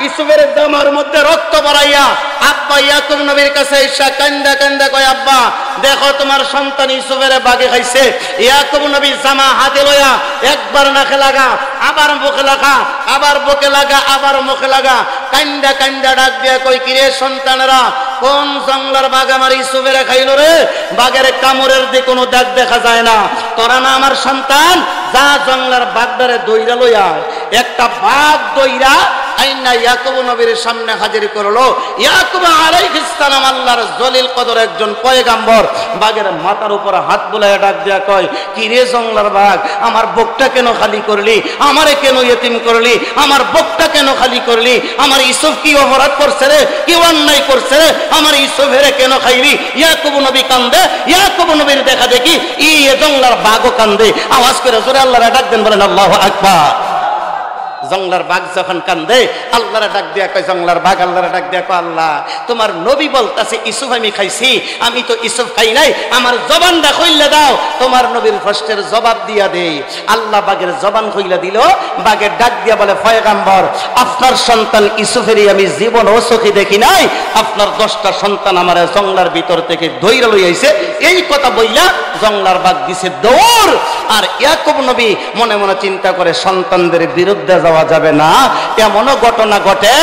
ইউসুফের জামার মধ্যে রক্ত ভরাইয়া আব্বা ইয়াকুব নবীর কাছে এসে কান্দা কান্দা কয়, আব্বা দেখো তোমার সন্তান ইউসুফের বাগে খাইছে। ইয়াকুব নবী জামা হাতে লইয়া একবার নাকে লাগা, আবার মুখে লাগা, আবার বুকে লাগা, আবার মুখে লাগা, কান্দা কান্দা ডাক দিয়া কই, কিরে সন্তানেরা, কোন জঙ্গলার বাঘ আমার ইউসুফের খাইলো রে? বাঘের কামড়ের দিয়ে কোনো দাগ দেখা যায় না, তোরা না আমার সন্তান, যা জঙ্গলার বাঘটারে দইরা লইয়া। একটা বাঘ দইরা আইনা ইয়াকুব নবীর সামনে হাজির করলো। ইয়াকুব আলাইহিস সালাম আল্লাহর জলিল কদর একজন পয়গাম্বর, বাঘের মাথার উপর হাত বুলাইয়া ডাক দিয়া কয়, কি রে জঙ্গলার বাঘ, আমার বুকটা কেন খালি করলি? আমারে কেন ইতিম করলি? আমার বুকটা কেন খালি করলি? আমার ইউসুফ কি অপরাধ করছে রে? কি অন্যায় করছে রে? আমার ইউসুফের কেন খাইলি? ইয়াকুব নবী কান্দে, ইয়াকুব নবীর দেখা দেখি ই জঙ্গলার বাঘও কান্দে। আওয়াজ করে জোরে আল্লাহর ডাক দেন, বলেন আল্লাহু আকবার। জঙ্গলার বাঘ যখন কান্দে, আল্লাহর ডাক দিয়া কয়, জঙ্গলার বাঘ আল্লাহর ডাক দিয়া কয়, আল্লাহ তোমার নবী বলতাছে ইউসুফ আমি খাইছি, আমি তো ইউসুফ খাই নাই, আমার জবানটা খুইলা দাও। তোমার নবীর প্রশ্নের জবাব দিয়া দেই। আল্লাহ বাঘের জবান খুইলা দিল। বাঘের ডাক দিয়া বলে, পয়গম্বর আপনার সন্তান ইউসুফেরই আমি জীবন ও চোখে দেখি নাই, আপনার 10টা সন্তান আমার জঙ্গলার ভিতর থেকে দইরা লই আইছে। এই কথা বইলা জঙ্গলার বাঘ দিছে দৌড়। আর ইয়াকুব নবী মনে মনে চিন্তা করে, সন্তানদের বিরুদ্ধে যাওয়া যাবে না, এমনও ঘটনা ঘটে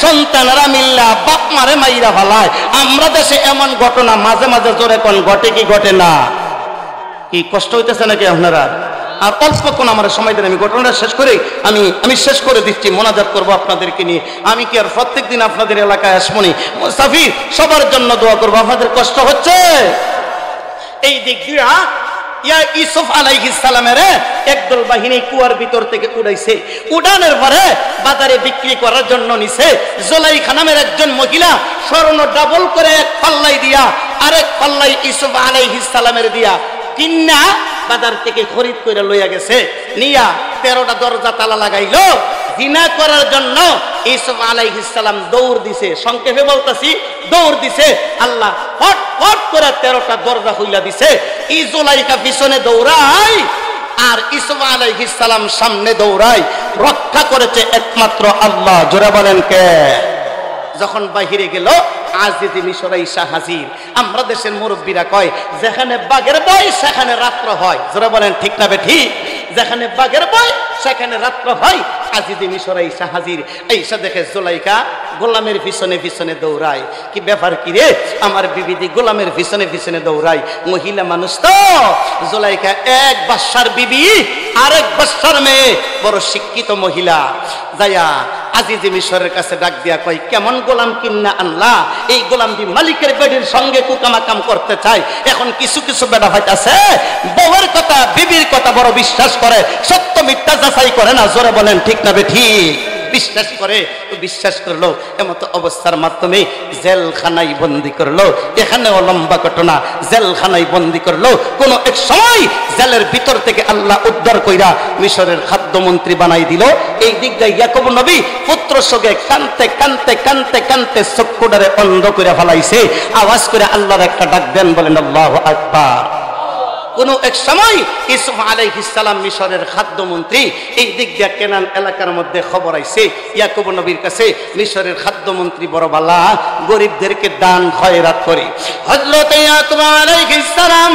সন্তানেরা মিল্লা বাপ মারে মাইরা ফেলায়। আমরা দেশে এমন ঘটনা মাঝে মাঝে জোরে কোন ঘটে কি ঘটে না? কি কষ্ট হইতেছে নাকি আপনারা? আর অল্পক্ষণ আমার সময় দেন, আমি ঘটনাটা শেষ করে আমি শেষ করে দিচ্ছি, মোনাজাত করবো আপনাদেরকে নিয়ে। আমি কি আর প্রত্যেক দিন আপনাদের এলাকায় আসবনি? মুস্তাফির সবার জন্য দোয়া করবো। আপনাদের কষ্ট হচ্ছে? এই দিক দিয়া ইউসুফ আলাইহিস সালামের একদল বাহিনী কুয়ার ভিতর থেকে উড়াইছে। উড়ানোর পরে বাজারে বিক্রি করার জন্য নিছে। জুলাইখা নামের একজন মহিলা স্বর্ণ ডাবল করে এক পাল্লাই দিয়া আরেক পাল্লাই ইউসুফ আলাইহিস সালামের দিয়া কিন্না বাজার থেকে খরিদ করে লইয়া গেছে। নিয়া 13টা দরজা তালা লাগাইলো। জিনা করার জন্য ইউসুফ আলাইহিস সালাম দৌড় দিছে। সংক্ষেপে বলতাছি, দৌড় দিছে। আল্লাহ ফট ফট করে 13টা দরজা খুইলা দিছে। এই জুলাইখা পিছনে দৌড়ায় আর ইউসুফ আলাইহিস সালাম সামনে দৌড়ায়। রক্ষা করেছে একমাত্র আল্লাহ। জোরে বলেন কে? যখন বাহিরে গেল আজিজ মিশর ঈসা হাজির। আমরা দেশের মুরব্বীরা কয়, যেখানে বাঘের ভয় সেখানে রাত্র হয়। জোরে বলেন ঠিক না বেঠিক? যেখানে বাঘের ভয় সেখানে রাত্র হয়। আজিজ মিশর ঈসা হাজির। ঈসা দেখে জুলাইখা গোলামের পিছনে পিছনে দৌড়ায়। কি ব্যাপার কি রে? আমার বিবিদি গোলামের পিছনে পিছনে দৌড়ায়। মহিলা মানুষ তো। জুলাইখা এক বাদশার বিবি, আরেক বাদশার মেয়ে, বড় শিক্ষিত মহিলা। যায়া আজিজ মিশরের কাছে ডাক দিয়া কয়, কেমন গোলাম কিন্না আনলা? এই গোলামটি মালিকের বেডির সঙ্গে কুকামাকাম করতে চায়। এখন কিছু কিছু বেড়া হইতাছে বউয়ের কথা বিবির কথা বড় বিশ্বাস করে, সত্য মিথ্যা যাচাই করে না। জোরে বলেন ঠিক না বেঠিক? বিশ্বাস করে তো বিশ্বাস করলো। এমত অবস্থার মাধ্যমে জেলখানায় বন্দি করলো। এখানেও লম্বা ঘটনা। জেলখানায় বন্দি করলো। কোন এক সময় জেলের ভিতর থেকে আল্লাহ উদ্ধার কইরা মিশরের খাদ্যমন্ত্রী বানাই দিল। এই দিক দিয়ে ইয়াকুব নবী পুত্র সঙ্গে কানতে কানতে কানতে কানতে চক্ষুটারে অন্ধ করে ফেলাইছে। আওয়াজ করে আল্লাহর একটা ডাক দেন, বলেন আল্লাহু আকবার। কোন এক সময় ইউসুফ আলাইহিস সালাম মিশরের খাদ্যমন্ত্রী। এই দিক দিয়ে কেনান এলাকার মধ্যে খবর আইছে ইয়াকুব নবীর কাছে, মিশরের খাদ্যমন্ত্রী বড় বালা গরিবদেরকে দান খয়রাত করে। হযরত ইয়াকুব আলাইহিস সালাম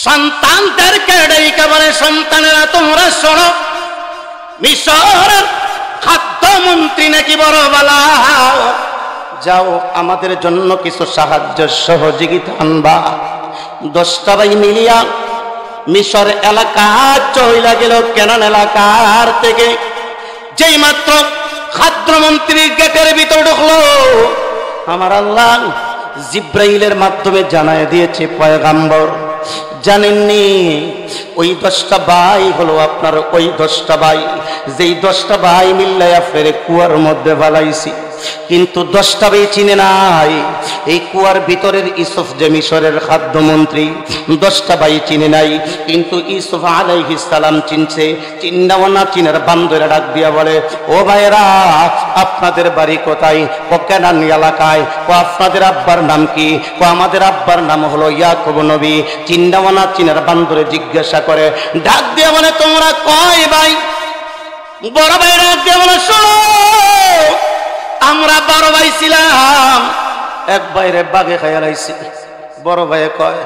সন্তানদেরকে ডেকে বলে, সন্তানেরা তোমরা শোনো, মিশরের খাদ্যমন্ত্রী নাকি বড় বালা, যাও আমাদের জন্য কিছু সাহায্য সহযোগিতা আনবা। 10টা ভাই মিলিয়া মিশর এলাকা চইলা গেল কেনান এলাকার থেকে। যেই মাত্র খাদ্যমন্ত্রীর গেটের ভিতর ঢুকলো, আমার আল্লাহ জিব্রাইলের মাধ্যমে জানায় দিয়েছে পয়গাম্বর, জানেননি ওই 10টা ভাই হলো আপনার ওই 10টা ভাই, যেই 10টা ভাই মিল্লাইয়া ফেরে কুয়ার মধ্যে ফালাইছি। কিন্তু 10টা ভাই চিনে নাই এই কুয়ার ভিতরের ইউসুফ যে মিশরের খাদ্যমন্ত্রী। 10টা ভাই চিনে নাই, কিন্তু ইউসুফ আলাইহিস সালাম চিনছে। চিন্নাও না চিনার বান্দরে ডাক দিয়া বলে, ও ভাইরা আপনাদের বাড়ি কোথায়? ও কেনান এলাকায়। ও আপনাদের আব্বার নাম কি? ও আমাদের আব্বার নাম হলো ইয়াকুব নবী। চিন্নাও না চিনার বান্দরে জিজ্ঞাসা করে, ডাক দিয়া বলে, তোমরা কয় ভাই? বড় ভাই ডাক দিয়া বলে, শোনো আমরা 12 ভাই ছিলাম, এক ভাইরে বাঘে খাইয়া লাইছি। বড় ভাই কয়,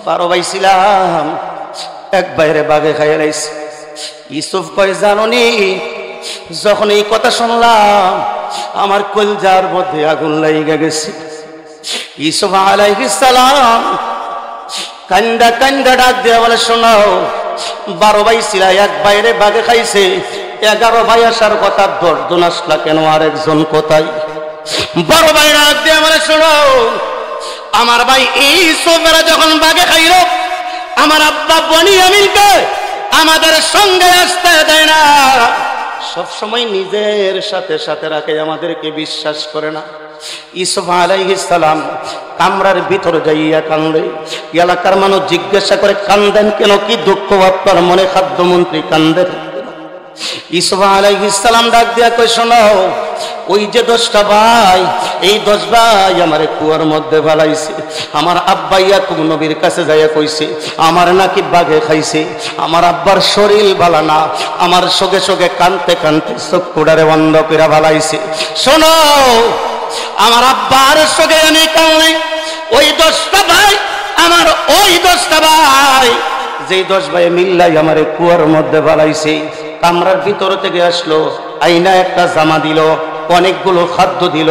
12 ভাই ছিলাম, এক ভাইরে বাঘে খাইয়া লাইছি। ইউসুফ কয়, জানোনি যখন এই কথা শুনলাম আমার কলজার মধ্যে আগুন লাইগা গেছে। ইউসুফ আলাইহিস সালাম কান্দা কান্দা ডাক দিয়া বলে, শোনো 12 ভাই ছিল, এক ভাইরে বাঘে খাইছে, 11 ভাই আসার কথা, 10 জন আসলা কেন, আরেকজন কোথায়? বড় ভাই ডাক দিয়ে বলে, শোনো আমার ভাই ইউসুফেরা যখন বাঘে খাইল, আমার আব্বা বনিয়ামিনকে আমাদের সঙ্গে আসতে দেয় না, সবসময় নিজের সাথে সাথে রাখে, আমাদেরকে বিশ্বাস করে না। ইউসুফ আলাইহিস সালাম কামরার ভিতর যাইয়া কান্দে। এলাকার মানুষ জিজ্ঞাসা করে, কান্দেন কেন? কি দুঃখ আপনার মনে? খাদ্যমন্ত্রী কান্দেন। ইউসুফ আলাইহিস সালাম ডাক দিয়া কই, শোনো ওই যে 10টা ভাই, এই 10 ভাই আমারে কুয়ার মধ্যে ফেলাইছে। আমার আব্বা ইয়াকুব নবীর কাছে যাইয়া কইছে আমার নাকি বাঘে খাইছে। আমার আব্বার শরীর ভালো না, আমার সঙ্গে সঙ্গে কানতে কানতে চক্ষুটারে বন্ধ করে ফেলাইছে। শোনো আমার আব্বার সঙ্গে আমি কানলে ওই 10টা ভাই, আমার ওই 10টা ভাই, যেই 10 ভাই মিল্লাই আমারে কুয়ার মধ্যে ফেলাইছে। কামরার ভিতর থেকে আসলো, আইনা একটা জামা দিল, অনেকগুলো খাদ্য দিল,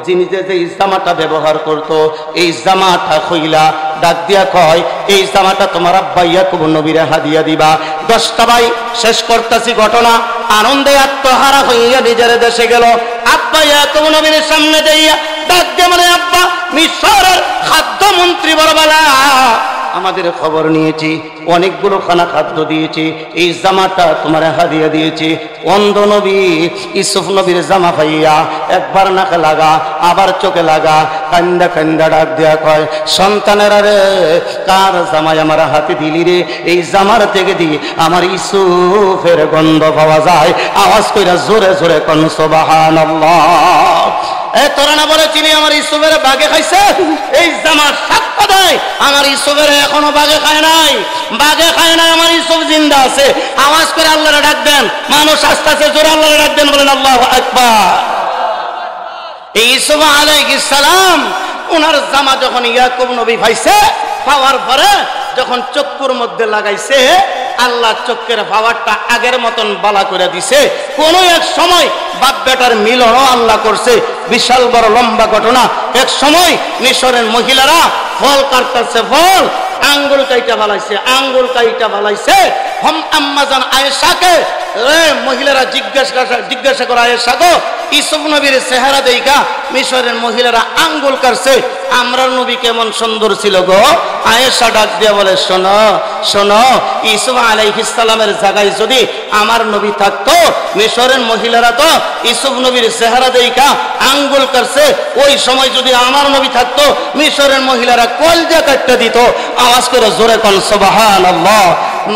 যিনি যে জামাটা ব্যবহার করতো এই জামাটা খুইলা ডাক দিয়া কয় এই জামাটা তোমার আব্বা ইয়াকুব নবীরে হাদিয়া দিবা। 10টা ভাই শেষ করতেছি ঘটনা। আনন্দে আত্মহারা হইয়া নিজের দেশে গেল। আব্বা ইয়াকুব নবীর সামনে যাইয়া ডাক দিয়ে বলে, আব্বা মিশরের খাদ্যমন্ত্রী বড়বেলা আমাদের খবর নিয়েছি, অনেকগুলো খানা খাদ্য দিয়েছি, এই জামাটা তোমার হাদিয়া দিয়েছি। অন্ধ নবী ইউসুফ নবীর জামা পাইয়া একবার নাকে লাগা আবার চোখে লাগা কান্দা কান্দা ডাক দেয়া কয়, সন্তানেরা রে কার জামাই আমার হাতে দিলি রে? এই জামার থেকে দি আমার ইউসুফের গন্ধ পাওয়া যায়। আওয়াজ কইরা জোরে জোরে কোন সুবহানাল্লাহ। তোরা না বলেছিলি আমার ইউসুফের বাগে খাইছে? এই জামার সাক্ষ্য দেয় আমার ইউসুফের এখনো বাগে খায় নাই, বাগে খায় নাই, আমার ইউসুফ জিন্দা আছে। আওয়াজ করে আল্লাহরে ডাক দেন, মানুষ আস্তে আস্তে জোরে আল্লাহরে ডাক দেন, বলেন আল্লাহু আকবার। এই ইউসুফ আলাইহিস সালাম ওনার জামা যখন ইয়াকুব নবী পাইছে, পাওয়ার পরে যখন চক্ষুর মধ্যে লাগাইছে, আল্লাহ চক্ষের পাওয়ারটা আগের মতন বালা করে দিছে। কোন এক সময় বাপ বেটার মিলনও আল্লাহ করছে। বিশাল বড় লম্বা ঘটনা। এক সময় মিশরের মহিলারা ফল কাটতেছে, ফল আঙ্গুল কাইটা বালাইছে, আঙ্গুল কাইটা বালাইছে। হম আম্মাজান আয়েশাকে মহিলারা জিজ্ঞাসা করে, আয়েশা গো ইউসুফ নবীর চেহারা দেইখা মিশরের মহিলারা আঙ্গুল কাটছে, আমরার নবী কেমন সুন্দর ছিল গো? আয়েশা ডাক দিয়া বলে, শোনো শোনো, ইউসুফ আলাইহিস সালামের জায়গায় যদি আমার নবী থাকতো, মিশরের মহিলারা তো ইউসুফ নবীর চেহারা দেইখা আঙ্গুল কাটছে, ওই সময় যদি আমার নবী থাকতো মিশরের মহিলারা কলজা কাটতে দিত। আওয়াজ করে জোরে কোন সুবহানাল্লাহ।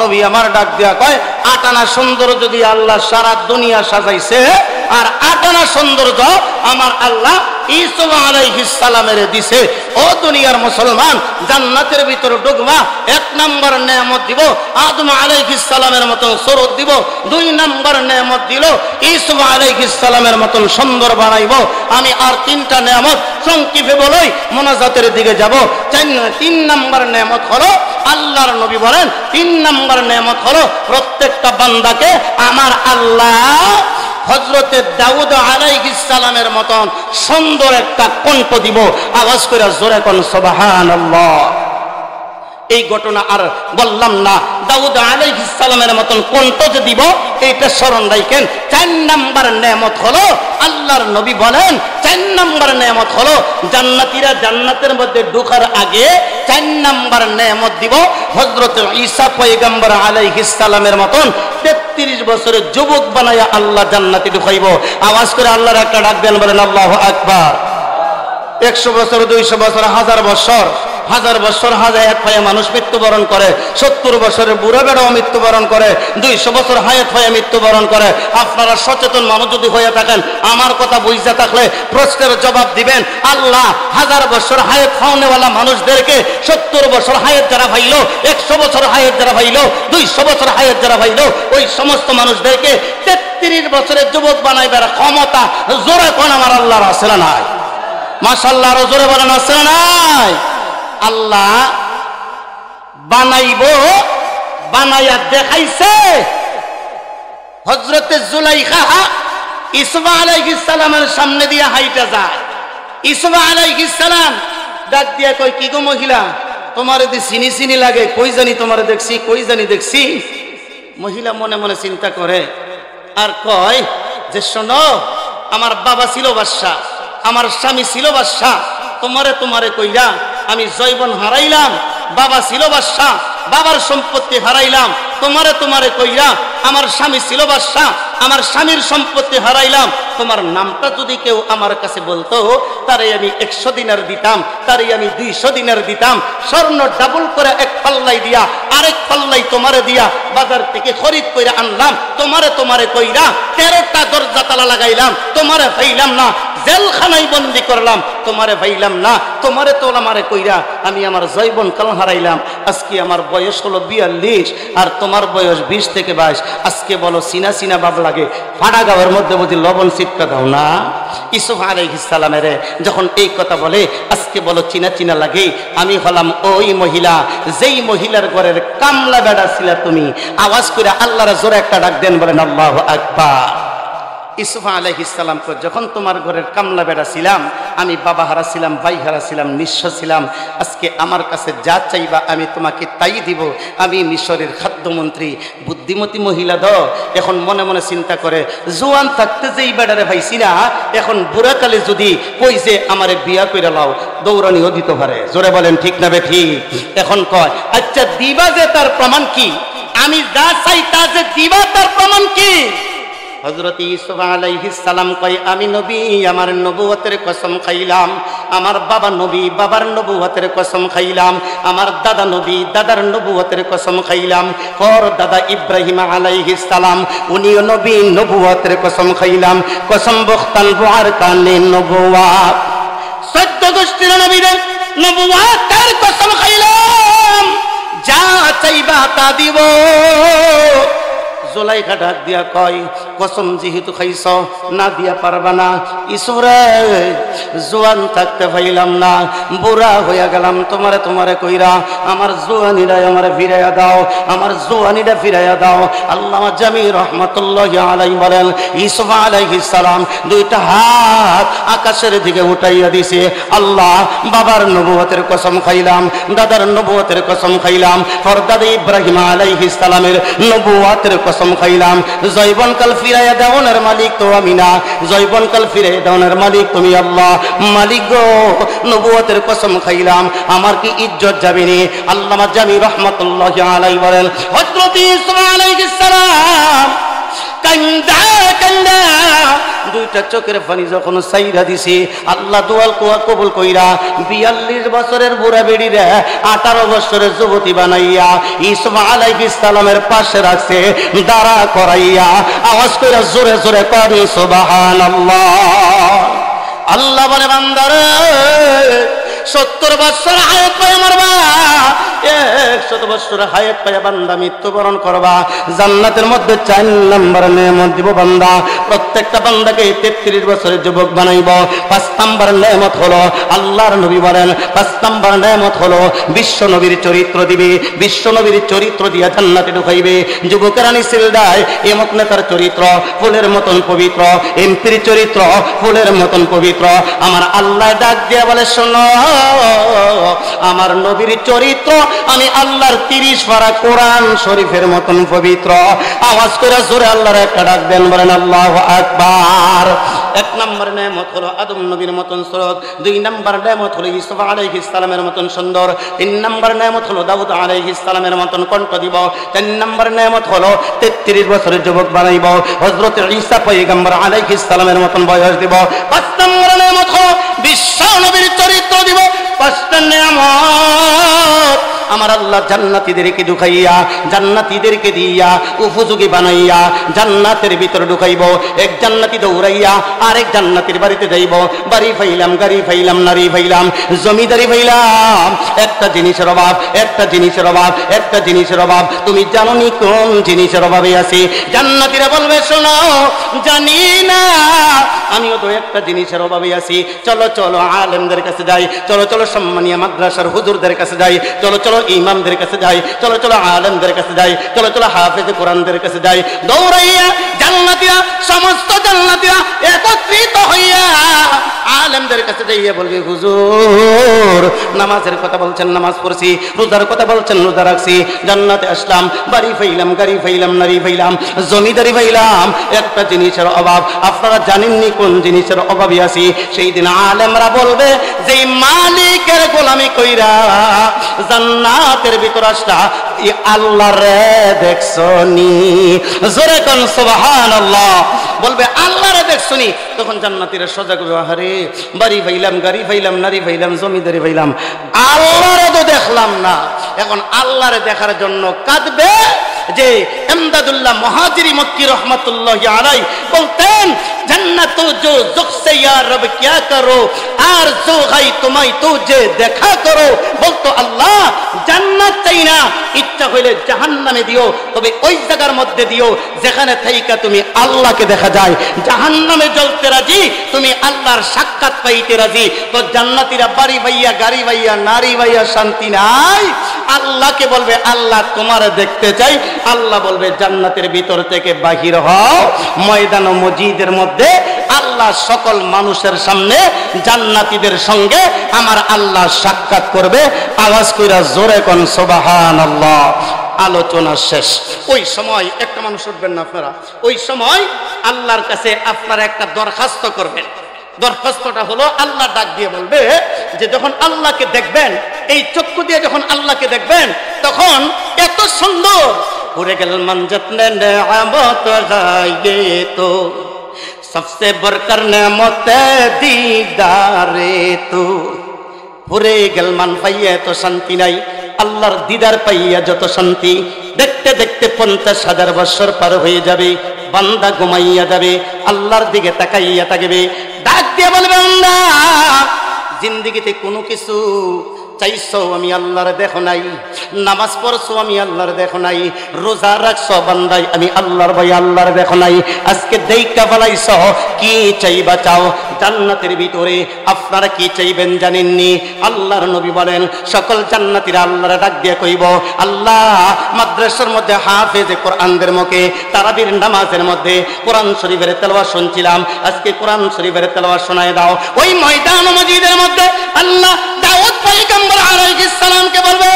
নবী আমার ডাক দিয়া কয়, আটানা সুন্দর যদি আল্লাহ সারা দুনিয়া সাজাইছে, আর আটানা সৌন্দর্য আমার আল্লাহ ইউসুফ আলাইহিস সালামের দিছে। ও দুনিয়ার মুসলমান, জান্নাতের ভিতর ঢুকবা, 1 নাম্বার নেয়ামত দিব আদম আলাইহিস সালামের মতন সুরত দিব। 2 নাম্বার নেয়ামত দিল ইউসুফ আলাইহিস সালামের মতন সুন্দর বানাইব আমি। আর 3টা নেয়ামত সংক্ষেপে বলই, মোনাজাতের দিকে যাব। 3 নাম্বার নেয়ামত হলো, আল্লাহর নবী বলেন 3 নাম্বার নেয়ামত হলো প্রত্যেকটা বান্দাকে আমার আল্লাহ হযরতে দাউদ আলাইহিস সালামের মতন সুন্দর একটা কণ্ঠ দিব। আওয়াজ করে জোরে কোন সুবহানাল্লাহ। এই ঘটনা আর বললাম না, দাউদ আলাইহিস সালামের মতন কণ্ঠ যে দিব এইটা স্মরণ রাখেন। 4 নাম্বার নেয়ামত হলো, আল্লাহর নবী বলেন 4 নাম্বার নেয়ামত হলো জান্নাতীরা জান্নাতের মধ্যে ঢোকার আগে 4 নাম্বার নেয়ামত দিব হযরত ঈসা পয়গম্বর আলাইহিস সালামের মতন 33 বছরের যুবক বানায়া আল্লাহ জান্নাতে ঢুকাইব। আওয়াজ করে আল্লাহর একটা ডাক দেন, বলেন আল্লাহু আকবার। 100 বছর, 200 বছর, 1000 বছর, 1000 বছর হায়াত পায়ে মানুষ মৃত্যুবরণ করে। 70 বছরের বুড়া বেড়াও মৃত্যুবরণ করে। 200 বছর হায়াত পায়ে মৃত্যুবরণ করে। আপনারা সচেতন মানুষ যদি হয়ে থাকেন, আমার কথা বুঝতে থাকলে প্রশ্নের জবাব দিবেন। আল্লাহ 1000 বছর হায়াত পাওয়ানেওয়ালা মানুষদেরকে 70 বছর হায়াত যারা ভাইল, 100 বছর হায়াত যারা ভাইল, 200 বছর হায়াত যারা ভাইল, ওই সমস্ত মানুষদেরকে 33 বছরের যুবক বানাইবার ক্ষমতা জোরে কোন আমার আল্লাহর আছে না নাই? মাশাআল্লাহ, আরো জোরে বলেন আছে না নাই? আল্লাহ বানাইব, বানাইয়া দেখাইছে। হযরতে জুলাইখা ইউসুফ আলাইহিস সালামের সামনে দিয়ে হাইটা যায়। ইউসুফ আলাইহিস সালাম ডাক দিয়া কই, কি গো মহিলা, তোমার যদি চিনি চিনি লাগে, কই জানি তোমারে দেখছি, কই জানি দেখছি। মহিলা মনে মনে চিন্তা করে আর কয় যে, শোনো, আমার বাবা ছিল বাদশা, আমার স্বামী ছিল বাদশা, তোমারে কইরা আমি জৈবন হারাইলাম। বাবা ছিল বাদশা, বাবার সম্পত্তি হারাইলাম। তোমারে কইরা আমার স্বামী ছিল বাদশা, আমার স্বামীর সম্পত্তি হারাইলাম। তোমার নামটা যদি কেউ আমার কাছে বলতো, তারে আমি 100 দিনার দিতাম, তারে আমি 200 দিনার দিতাম। স্বর্ণ ডাবল করে 1 পাল্লাই দিয়া আরেক পাল্লাই তোমারে দিয়া বাজার থেকে খরিদ করে আনলাম। তোমারে কইরা 13টা দরজা তালা লাগাইলাম, তোমারে পাইলাম না। জেলখানায় বন্দি করলাম, তোমারে পাইলাম না। তোমারে তোলামারে কইরা আমি আমার জৈবন কাল হারাইলাম। আজকে আমার বয়স হলো 42, আর তোমার বয়স 20 থেকে 22। আজকে বলো চিনা চিনা ভাব লাগে, ফাড়া গাঁয়ের মধ্যে বুঝি লবণ ছিটকা দাও না? ইউসুফ আলাইহিস সালামের যখন এই কথা বলে, আজকে বলো চিনা চিনা লাগে। আমি হলাম ওই মহিলা, যেই মহিলার ঘরের কামলা বেড়া ছিল তুমি। আওয়াজ করে আল্লাহর জোরে একটা ডাক দেন, বলেন আল্লাহু আকবার। ইউসুফ আলাইহিস সালাম কো যখন তোমার ঘরের কামলা বেড়া ছিলাম আমি বাবা হারা ছিলাম, ভাই হারা ছিলাম, নিঃস্ব ছিলাম। আজকে আমার কাছে যা চাইবা আমি তোমাকে তাই দিব। আমি মিশরের খাদ্যমন্ত্রী। বুদ্ধিমতী মহিলা এখন মনে মনে চিন্তা করে, জোয়ান থাকতে যে এই বেড়ারে পাইছি না, এখন বুড়াকালে যদি কই যে আমারে বিয়া কইরা লাও, দৌড়ানিও দিতে পারে। জোরে বলেন ঠিক না বেঠিক? এখন কয় আচ্ছা দিবা যে তার প্রমাণ কি? আমি যা চাই তা যে দিবা তার প্রমাণ কি? হযরত ইউসুফ আলাইহিস সালাম কয় আমি নবী, আমার নবুয়তের কসম খাইলাম। আমার বাবা নবী, বাবার নবুয়তের কসম খাইলাম। আমার দাদা নবী, দাদার নবুয়তের কসম খাইলাম। পর দাদা ইব্রাহিম আলাইহিস সালাম উনিও নবী, নবুয়তের কসম খাইলাম। কসম বখতান বুয়ার কানে নবুয়ত, 14 গোষ্ঠীর নবীদের নবুয়তের কসম খাইলাম। যা চাইবা তা দিব। জুলাইখা ডাক দিয়া কয় কসম যেহেতু খাইছ না দিয়া পারবা না। ইসুরে জোয়ান থাকতে পাইলাম না, বুড়া হইয়া গেলাম। তোমারে কইরা আমার জোয়ানিরা আমারে ফিরাইয়া দাও, আমার জোয়ানিরা ফিরাইয়া দাও। আল্লামা জামি রহমাতুল্লাহি আলাইহি বলেন ইউসুফ আলাইহিস সালাম দুইটা হাত আকাশের দিকে উঠাইয়া দিছে। আল্লাহ বাবার নবুয়তের কসম খাইলাম, দাদার নবুয়তের কসম খাইলাম, ফরদাদা ইব্রাহিম আলাইহিস সালামের নবুয়তের কসম খাইলাম। জৈবনকাল ফিরাইয়া দেওয়ার মালিক তো আমি না, জৈবনকাল ফিরাইয়া দেওয়ার মালিক তুমি আল্লাহ। মালিক গো নবুয়তের কসম খাইলাম, আমার কি ইজ্জত যাবে নি? আল্লামা জামি রহমাতুল্লাহি আলাইহি বলেন হযরত ইউসুফ আলাইহিস সালাম কান্দা কান্দা দুইটা চোখের পানি যখন সাইরা দিছে, আল্লাহ দোয়া কবুল কইরা 42 বছরের বুড়া বেড়িরে 18 বছরের যুবতী বানাইয়া ইউসুফ আলাইহিস সালামের পাশে রাখছে, দাঁড়া করাইয়া আওয়াজ কইরা জোরে জোরে করি সুবহানাল্লাহ। আল্লাহ বলে বান্দারে 70 বছর হায়াত পায় মরবা, 100 বছর হায়াত পায় বান্দা মৃত্যুবরণ করবা। জান্নাতের মধ্যে 4 নম্বর নেয়ামত দিব বান্দা। প্রত্যেকটা বান্দাকে 33 বছরের যুবক বানাইব। 5 নম্বর নেয়ামত হলো আল্লাহর নবী বলেন 5 নম্বর নেয়ামত হলো বিশ্ব নবীর চরিত্র দিবে। বিশ্ব নবীর চরিত্র দিয়া জান্নাতে ঢুকাইবে। যুবকেরা নিছিল দেয় এমক নেতার চরিত্র ফুলের মতন পবিত্র, এমপির চরিত্র ফুলের মতন পবিত্র। আমার আল্লাহ ডাক দিয়া বলে শোনো, আমার নবীর চরিত্র আমি আল্লাহর 30 পারা কোরআন শরীফের মতন পবিত্র। আওয়াজ করে জোরে আল্লাহর একটা ডাক দেন, বলেন আল্লাহু আকবার। 1 নম্বর নেয়ামত হলো আদম নবীর মতন সুরত, 2 নম্বর নেয়ামত হলো ইউসুফ আলাইহিস সালামের মতন সুন্দর, 3 নম্বর নেয়ামত হলো দাউদ আলাইহিস সালামের মতন কণ্ঠ দিব, 4 নম্বর নেয়ামত হলো 33 বছরের যুবক বানাইব। হযরত ঈসা পয়গম্বর আলাইহিস সালামের মতন বয়স দিব। 5 নম্বর নেয়ামত হলো বিশ্ব নবীর চরিত্র দিব। 5টা নেয়ামত আমার আল্লাহ জান্নাতীদেরকে ঢুকাইয়া, জান্নাতীদেরকে দিয়া উপযোগী বানাইয়া জান্নাতের ভিতরে ঢুকাইব। এক জান্নাতি দৌড়াইয়া আরেক জান্নাতির বাড়িতে যাইব। বাড়ি ফাইলাম, গাড়ি ফাইলাম, নারী ফাইলাম, জমিদারি ফাইলাম। একটা জিনিসের অভাব, একটা জিনিসের অভাব, একটা জিনিসের অভাব। তুমি জানো নি কোন জিনিসের অভাবে আছি? জান্নাতীরা বলবে শোনো জানি না, আমিও তো একটা জিনিসের অভাবে আছি। চলো চলো আলেমদের কাছে যাই, চলো চলো সম্মানীয় মাদ্রাসার হুজুরদের কাছে যাই, চলো চলো ইমামদের কাছে যাই, চলো চলো আলেমদের কাছে যাই, চলো চলো হাফেজ কোরআনদের কাছে যাই। দৌড়াইয়া জান্নাতীরা, সমস্ত জান্নাতীরা একত্রিত হইয়া আলেমদের কাছে যাইয়া বলবি হুজুর নামাজের কথা বলছেন, নামাজ পড়ছি, রোজার কথা বলছেন, রোজা রাখছি, জান্নাতে আসলাম, বাড়ি ফাইলাম, গাড়ি ফাইলাম, নারী ফাইলাম, জমিদারি ফাইলাম, একটা জিনিসের অভাব। আপনারা জানেননি কোন জিনিসের অভাবে আছি? সেই দিন আলেমরা বলবে যে মালিকের গোলামি কইরা জান্নাতের ভিতর আসলা আল্লাহ রে দেখছনি, জোরে কোন সুবহানাল্লাহ। বলবে আল্লাহ রে দেখছনি, তখন জান্নাতীরা সজাগ হবে, আরে বাড়ি ফাইলাম, গাড়ি ফাইলাম, নারী ফাইলাম, জমিদারি ফাইলাম, আল্লাহরে তো দেখলাম না। এখন আল্লাহরে দেখার জন্য কাঁদবে। যে ইমদাদুল্লাহ মুহাজিরি মক্কি রহমাতুল্লাহি আলাইহি বলতেন জান্নাত जो जुख से या रब क्या करो आरज़ू है तुम्हें तुझे देखा करो। বলতো আল্লাহ জান্নাত চাই না, ইচ্ছা হইলে জাহান্নামে দিও, তবে ওই জায়গার মধ্যে দিও যেখানে থেকে তুমি আল্লাহকে দেখা যায়। জাহান্নামে জ্বলতে রাজি, তুমি আল্লাহর সাক্ষাৎ পাইতে রাজি। তো জান্নাতীরা বাড়ি ভাইয়া, গাড়ি ভাইয়া, নারী ভাইয়া শান্তি নাই। আল্লাহকে বলবে আল্লাহ তোমার দেখতে চাই, আল্লাহ বলবে জান্নাতের ভিতর থেকে বাহির হও। ময়দান মজিদের মধ্যে আল্লাহ সকল মানুষের সামনে জান্নাতীদের সঙ্গে আমার আল্লাহ সাক্ষাৎ করবে। আওয়াজ কইরা জোরে কোন সুবহানাল্লাহ। আলোচনা শেষ। ওই সময় একটা মানুষ উঠবেন না আপনারা, ওই সময় আল্লাহর কাছে আপনারা একটা দরখাস্ত করবেন। দরখাস্তটা হলো আল্লাহ ডাক দিয়ে বলবে যে যখন আল্লাহকে দেখবেন, এই চক্ষু দিয়ে যখন আল্লাহকে দেখবেন তখন এত সুন্দর পুরে গেল মঞ্জত নে নেয়ামত গায়ে তো সবসে বরকর নেয়ামত দিদারে তো পুরে গেল মান পাইয়া তো শান্তি নাই, আল্লাহর দিদার পাইয়া যত শান্তি। দেখতে দেখতে 50,000 বছর পার হয়ে যাবে, বান্দা ঘুমাইয়া যাবে, আল্লাহর দিকে তাকাইয়া থাকবে, ডাক দিয়ে বলবে আল্লাহ জিন্দেগিতে কোনো কিছু চাইছো আমি আল্লাহর দেখো নাই, নামাজ পড়ছো আমি আল্লাহর দেখো নাই, রোজা রাখছো বান্দাই আমি আল্লাহর ভয় আল্লাহর দেখো নাই, আজকে দেইকা বালাইছো কি চাইবা চাও। জান্নাতের ভিতরে আপনারা কি চাইবেন জানেননি? আল্লাহর নবী বলেন সকল জান্নাতীরা আল্লাহর ডাক দিয়ে কইব আল্লাহ মাদ্রাসার মধ্যে হাফেজে কোরআনদের মুখে তারাবির নামাজের মধ্যে কোরআন শরীফের তেলাওয়াত শুনছিলাম, আজকে কোরআন শরীফের তেলাওয়াত শোনায় দাও। ওই ময়দান মসজিদের মধ্যে আল্লাহ দাউদ পয়গম্বর আলাইহিস সালামকে বলবে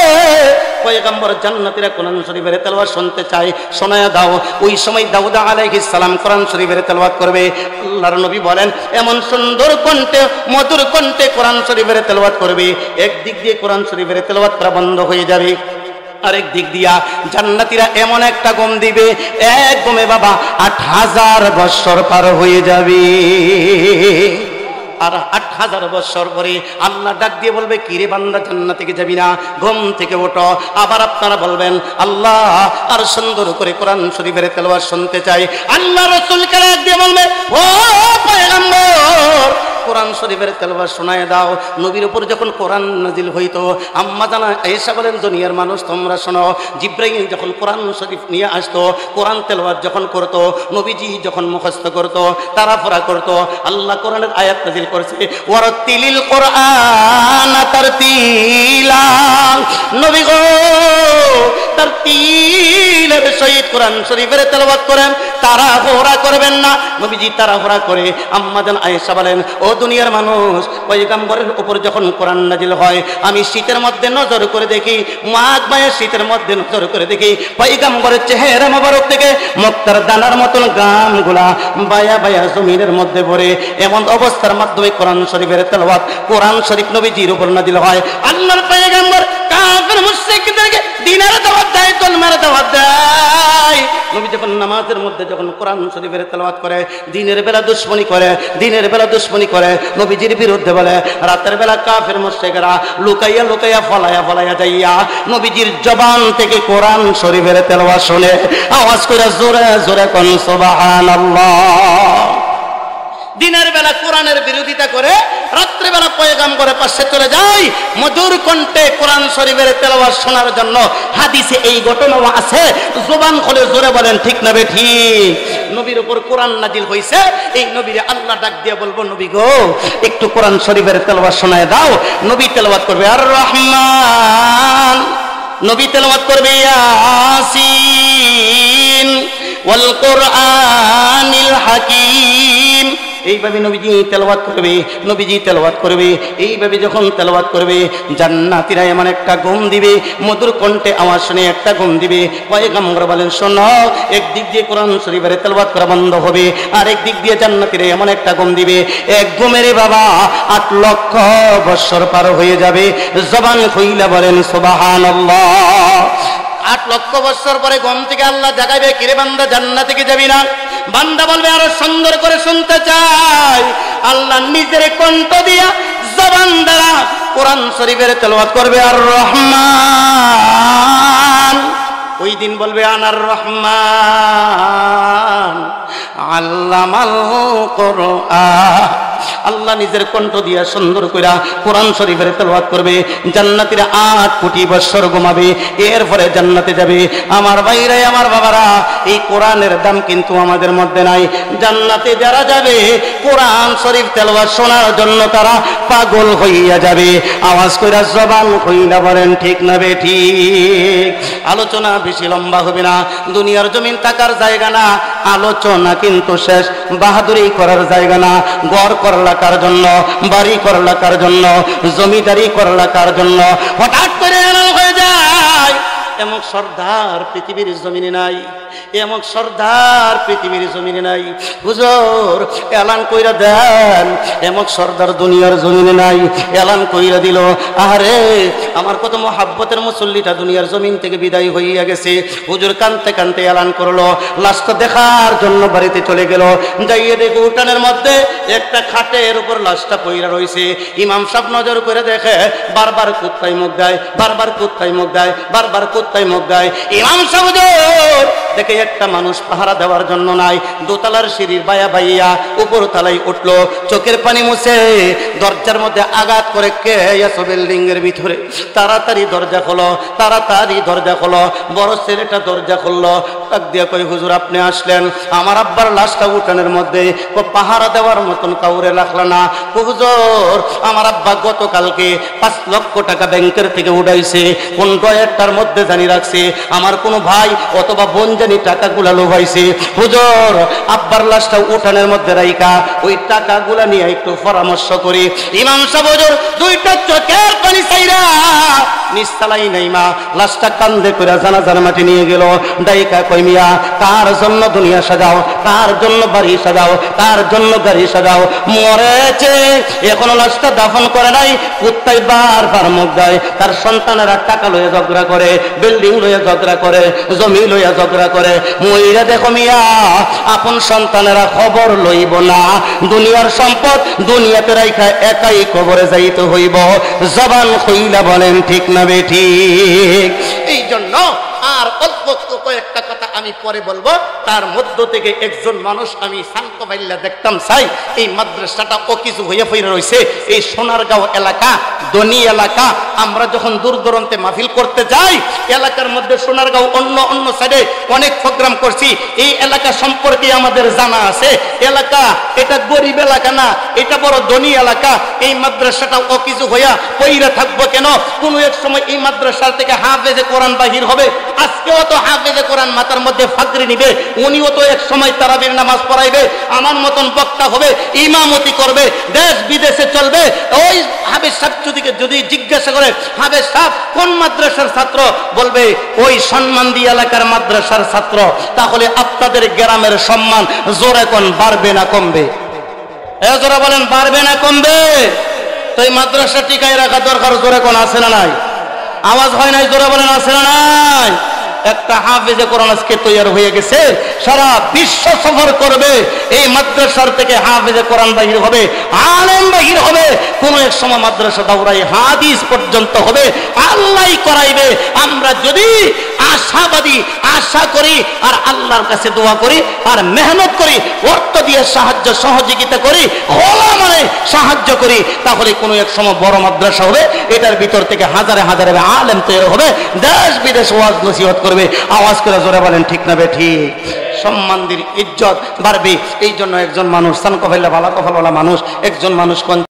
পয়গম্বর জান্নাতীরা কোরআন শরীফের তেলাওয়াত শুনতে চায়, শোনায় দাও। ওই সময় দাউদ আলাইহিস সালাম কোরআন শরীফের তেলাওয়াত করবে। আল্লাহর নবী বলেন এমন সুন্দর কণ্ঠে মধুর কণ্ঠে কোরআন শরীফের তেলাওয়াত করবে, একদিক দিয়ে কোরআন শরীফের তেলাওয়াত করা বন্ধ হয়ে যাবে, আরেক দিক দিয়া জান্নাতীরা এমন একটা গম দিবে, এক গমে বাবা 8,000 বছর পার হয়ে যাবে। আর 8,000 বছর পরে আল্লাহ ডাক দিয়ে বলবে কিরে বান্দা জান্নাত থেকে যাবি না, ঘুম থেকে ওঠো। আবার আপনারা বলবেন আল্লাহ আর সুন্দর করে কোরআন শরীফের তেলাওয়াত শুনতে চাই। আল্লাহ রাসূলকে ডাক দিয়ে বলবে ও পয়গম্বর কোরআন শরীফের তেলাওয়াত শোনায় দাও। নবীর উপর যখন কোরআন নাজিল হইতো আম্মা জানা আয়েশা বলেন দুনিয়ার মানুষ তোমরা শোনো, জিবরাইল যখন কোরআন শরীফ নিয়ে আসতো, কোরআন তেলাওয়াত যখন করতো, নবীজি যখন মুখস্থ করতো, তারাফরা করতো, আল্লাহ কোরআনের আয়াত নাজিল করছে ওয়ারাতিলিল কোরআন তারতিলা। নবী গো তারতিলের সহিত কোরআন শরীফের তেলাওয়াত করেন, তাড়াহুড়া করবেন না। নবীজি তাড়াহুড়া করে আম্মা জান আয়েশা বলেন ও দুনিয়ার মানুষ পয়গম্বরের উপর যখন কোরআন নাজিল হয় আমি শীতের মধ্যে নজর করে দেখি, মাঘ মাসের শীতের মধ্যে নজর করে দেখি পয়গম্বরের চেহারা মোবারক থেকে মুক্তার দানার মতন গামগুলা বায়া বায়া জমিনের মধ্যে পড়ে। এমন অবস্থার মাধ্যমে কোরআন শরীফের তেলাওয়াত কোরআন শরীফ নবীজির উপর নাজিল হয়। আল্লাহর পয়গম্বর কাফের মুশরিকদেরকে দ্বীনের দাওয়াত দেয়, কলমার দাওয়াত দেয়। নবী যখন নামাজের মধ্যে যখন কোরআন শরীফের তেলাওয়াত করে দিনের বেলা দুশমনী করে, দিনের বেলা দুশমনী করে, নবীজির বিরুদ্ধে বলে, রাতের বেলা কাফের মুশরিকরা লুকাইয়া লুকাইয়া ফলাইয়া ফলাইয়া যাইয়া নবীজির জবান থেকে কোরআন শরীফের তেলাওয়াত শুনে আওয়াজ করে জোরে জোরে কোন সুবহানাল্লাহ। দিনের বেলা কোরআনের বিরোধিতা করে, রাত্রে বেলা পয়গম্বরের পাশে চলে যায় মধুর কণ্ঠে কোরআন শরীফের তেলাওয়াত শোনার জন্য। হাদিসে এই ঘটনাও আছে, জবান খুলে জোরে বলেন ঠিক না বেঠিক? নবীর উপর কোরআন নাজিল হইছে, এই নবীরে আল্লাহ ডাক দিয়ে বলবো নবী গো একটু কোরআন শরীফের তেলাওয়াত শোনায় দাও। নবী তেলাওয়াত করবে আর রহমান, নবী তেলাওয়াত করবে ইয়াসিন ওয়াল কোরআনিল হাকিম। এইভাবে নবীজি তেলাওয়াত করবে, নবীজি তেলাওয়াত করবে। এইভাবে যখন তেলাওয়াত করবে জান্নাতীরা এমন একটা ঘুম দিবে, মধুর কণ্ঠে আওয়াজ শুনে একটা ঘুম দিবে। পয়গম্বর বলেন শোনো, একদিক দিয়ে কোরআন শরীফের তেলাওয়াত করা বন্ধ হবে, আর একদিক দিয়ে জান্নাতীরা এমন একটা ঘুম দিবে, এক ঘুমের বাবা 8 লক্ষ বছর পার হয়ে যাবে। জবান খুইলা বলেন সুবহানাল্লাহ। 8 লক্ষ বছর পরে ঘুম থেকে আল্লাহ জাগাইবে, কিরে বান্দা জান্নাত থেকে যাবি না? বান্দা বলবে আরো সুন্দর করে শুনতে চাই। আল্লাহ নিজের কণ্ঠ দিয়া জবান দ্বারা কোরআন শরীফের তেলাওয়াত করবে আর রহমান। ওই দিন বলবে আনার রহমান আল্লামাল কোরআন আল্লাহ নিজের কণ্ঠ দিয়া সুন্দর কইরা কোরআন শরীফের তেলাওয়াত করবে, জান্নাতীরা 8 কোটি বছর ঘুমাবে, এরপরে জান্নাতে যাবে। আমার ভাইরা, আমার বাবারা, এই কোরআনের দাম কিন্তু আমাদের মধ্যে নাই। জান্নাতে যারা যাবে কোরআন শরীফ তেলাওয়াত শোনার জন্য তারা পাগল হইয়া যাবে। আওয়াজ কইরা জবান কইলা বলেন ঠিক না বেঠিক? আলোচনা বেশি লম্বা হবে না, দুনিয়ার জমিন থাকার জায়গা না, আলোচনা কিন্তু শেষ। বাহাদুরি করার জায়গা না। ঘর করলা কার জন্য? বাড়ি করলা কার জন্য? জমিদারি করলা কার জন্য? হঠাৎ করে এমন হয়ে যায়, এমন সর্দার পৃথিবীর জমিনে নাই, এমন সর্দার পৃথিবীর জমিনে নাই। হুজুর এলান কইরা দেন, এমন সর্দার দুনিয়ার জমিনে নাই। এলান কইরা দিল, আরে আমার কত মহাব্বতের মুসল্লিটা দুনিয়ার জমিন থেকে বিদায় হইয়া গেছে। হুজুর কানতে কানতে এলান করলো, লাশটা দেখার জন্য বাড়িতে চলে গেল। যাইয়ে দেখে উঠানের মধ্যে একটা খাটের উপর লাশটা পইরা রয়েছে। ইমাম সাহেব নজর করে দেখে, বারবার কুত্তায় মুখ দেয়, বারবার কুত্তায় মুখ দেয়, বারবার কুত্তায় মুখ দেয়। ইমাম সাহেব দেখে একটা মানুষ পাহারা দেওয়ার জন্য নাই। দোতলার সিঁড়ির বায়া বাইয়া উপর তলায় উঠলো, চোখের পানি মুছে দরজার মধ্যে আঘাত করে, কে আছো বিল্ডিং এর ভিতরে? তাড়াতাড়ি দরজা খোলো, তাড়াতাড়ি দরজা খোলো। বড় ছেলেটা দরজা খুললো, ডাক দিয়া কই, হুজুর আপনি আসলেন? আমার আব্বার লাশটা উঠানের মধ্যে, পাহারা দেওয়ার মতন কাউরে রাখলা না। হুজুর আমার আব্বা গতকালকে 5 লক্ষ টাকা ব্যাংকের থেকে উঠাইছে, কোন ডয়ারটার মধ্যে জানি রাখছে। আমার কোনো ভাই অথবা বোন জানি টাকাগুলা লোভাইছে। হুজুর আব্বার লাশটা উঠানের মধ্যে রাইকা ওই টাকাগুলা নিয়ে একটু পরামর্শ করি। ইমাম সাহেব হুজুর দুইটা চোখের পানি চাইরা নিস্তালাই নাই মা লাশটা কান্দে করে জানাজার মাটি নিয়ে গেল। ডাইকা কই, মিয়া কার জন্য দুনিয়া সাজাও, কার জন্য বাড়ি সাজাও, কার জন্য গাড়ি সাজাও? মরেছে, এখনো লাশটা দাফন করে নাই। কুত্তায় বারবার মুখ দেয়। তার সন্তানেরা টাকা লইয়া ঝগড়া করে, বিল্ডিং লইয়া ঝগড়া করে, জমি লইয়া ঝগড়া করে। মইরা দেখো মিয়া, আপন সন্তানেরা খবর লইব না। দুনিয়ার সম্পদ দুনিয়াতে রাইখা একাই কবরে যাইতে হইব। জবান কইলা বলেন ঠিক না বেঠিক? এই জন্য আর অল্প কয়েকটা কথা আমি পরে বলবো। তার মধ্য থেকে একজন মানুষ আমি শান্ত বাইল্লা দেখতাম চাই, এই মাদ্রাসাটা ও কিছু হইয়া ফিরে রয়েছে। এই সোনারগাঁও এলাকা ধনী এলাকা। আমরা যখন দূর দূরান্তে মাহফিল করতে যাই, এলাকার মধ্যে সোনারগাঁও অন্য অন্য সাইডে অনেক প্রোগ্রাম করছি। এই এলাকা সম্পর্কে আমাদের জানা আছে। এলাকা এটা গরিব এলাকা না, এটা বড় ধনী এলাকা। এই মাদ্রাসাটা ও কিছু হইয়া কইরা থাকবো কেন? কোনো এক সময় এই মাদ্রাসা থেকে হাফেজে কোরআন বাহির হবে। আজকেও তো হাফেজে কোরআন মাথার মধ্যে ফাকরি নিবে, উনিও তো এক সময় তারাবির নামাজ পড়াইবে, আমার মতন বক্তা হবে, ইমামতি করবে, দেশ বিদেশে চলবে। ওই হাফেজ সাহেব যদি জিজ্ঞাসা করে, হাফেজ সাহেব কোন মাদ্রাসার ছাত্র? বলবে ওই সম্মানদি এলাকার মাদ্রাসার ছাত্র। তাহলে আপনাদের গ্রামের সম্মান জোরে কোন বাড়বে না কমবে? জোরে বলেন, বাড়বে না কমবে? তো এই মাদ্রাসা টিকায় রাখা দরকার। জোরে কোন আছে না নাই? আওয়াজ হয় নাই? জোরে বলেন আছে না নাই? একটা হাফেজে কোরআন আজকে তৈরি হয়ে গেছে, সারা বিশ্ব সফর করবে। এই মাদ্রাসার থেকে হাফেজে কোরআন বাহির হবে, আলেম বাহির হবে। কোন এক সময় মাদ্রাসা দাওরাই হাদিস পর্যন্ত হবে, আল্লাহই করাইবে। আমরা যদি আশাবাদী, আশা করি আর আল্লাহর কাছে দোয়া করি আর মেহনত করি, অর্থ দিয়ে সাহায্য সহযোগিতা করি, ওলামা মানে সাহায্য করি, তাহলে কোনো এক সময় বড় মাদ্রাসা হবে। এটার ভিতর থেকে হাজারে হাজারে আলেম তৈরি হবে, দেশ বিদেশ ওয়াজ নসিহত করবে। আওয়াজ করে জোরে বলেন ঠিক না বেঠিক? সম্মানদের ইজ্জত বাড়বে। এই জন্য একজন মানুষ সান কফাইলা ভালা কফালওয়ালা মানুষ, একজন মানুষ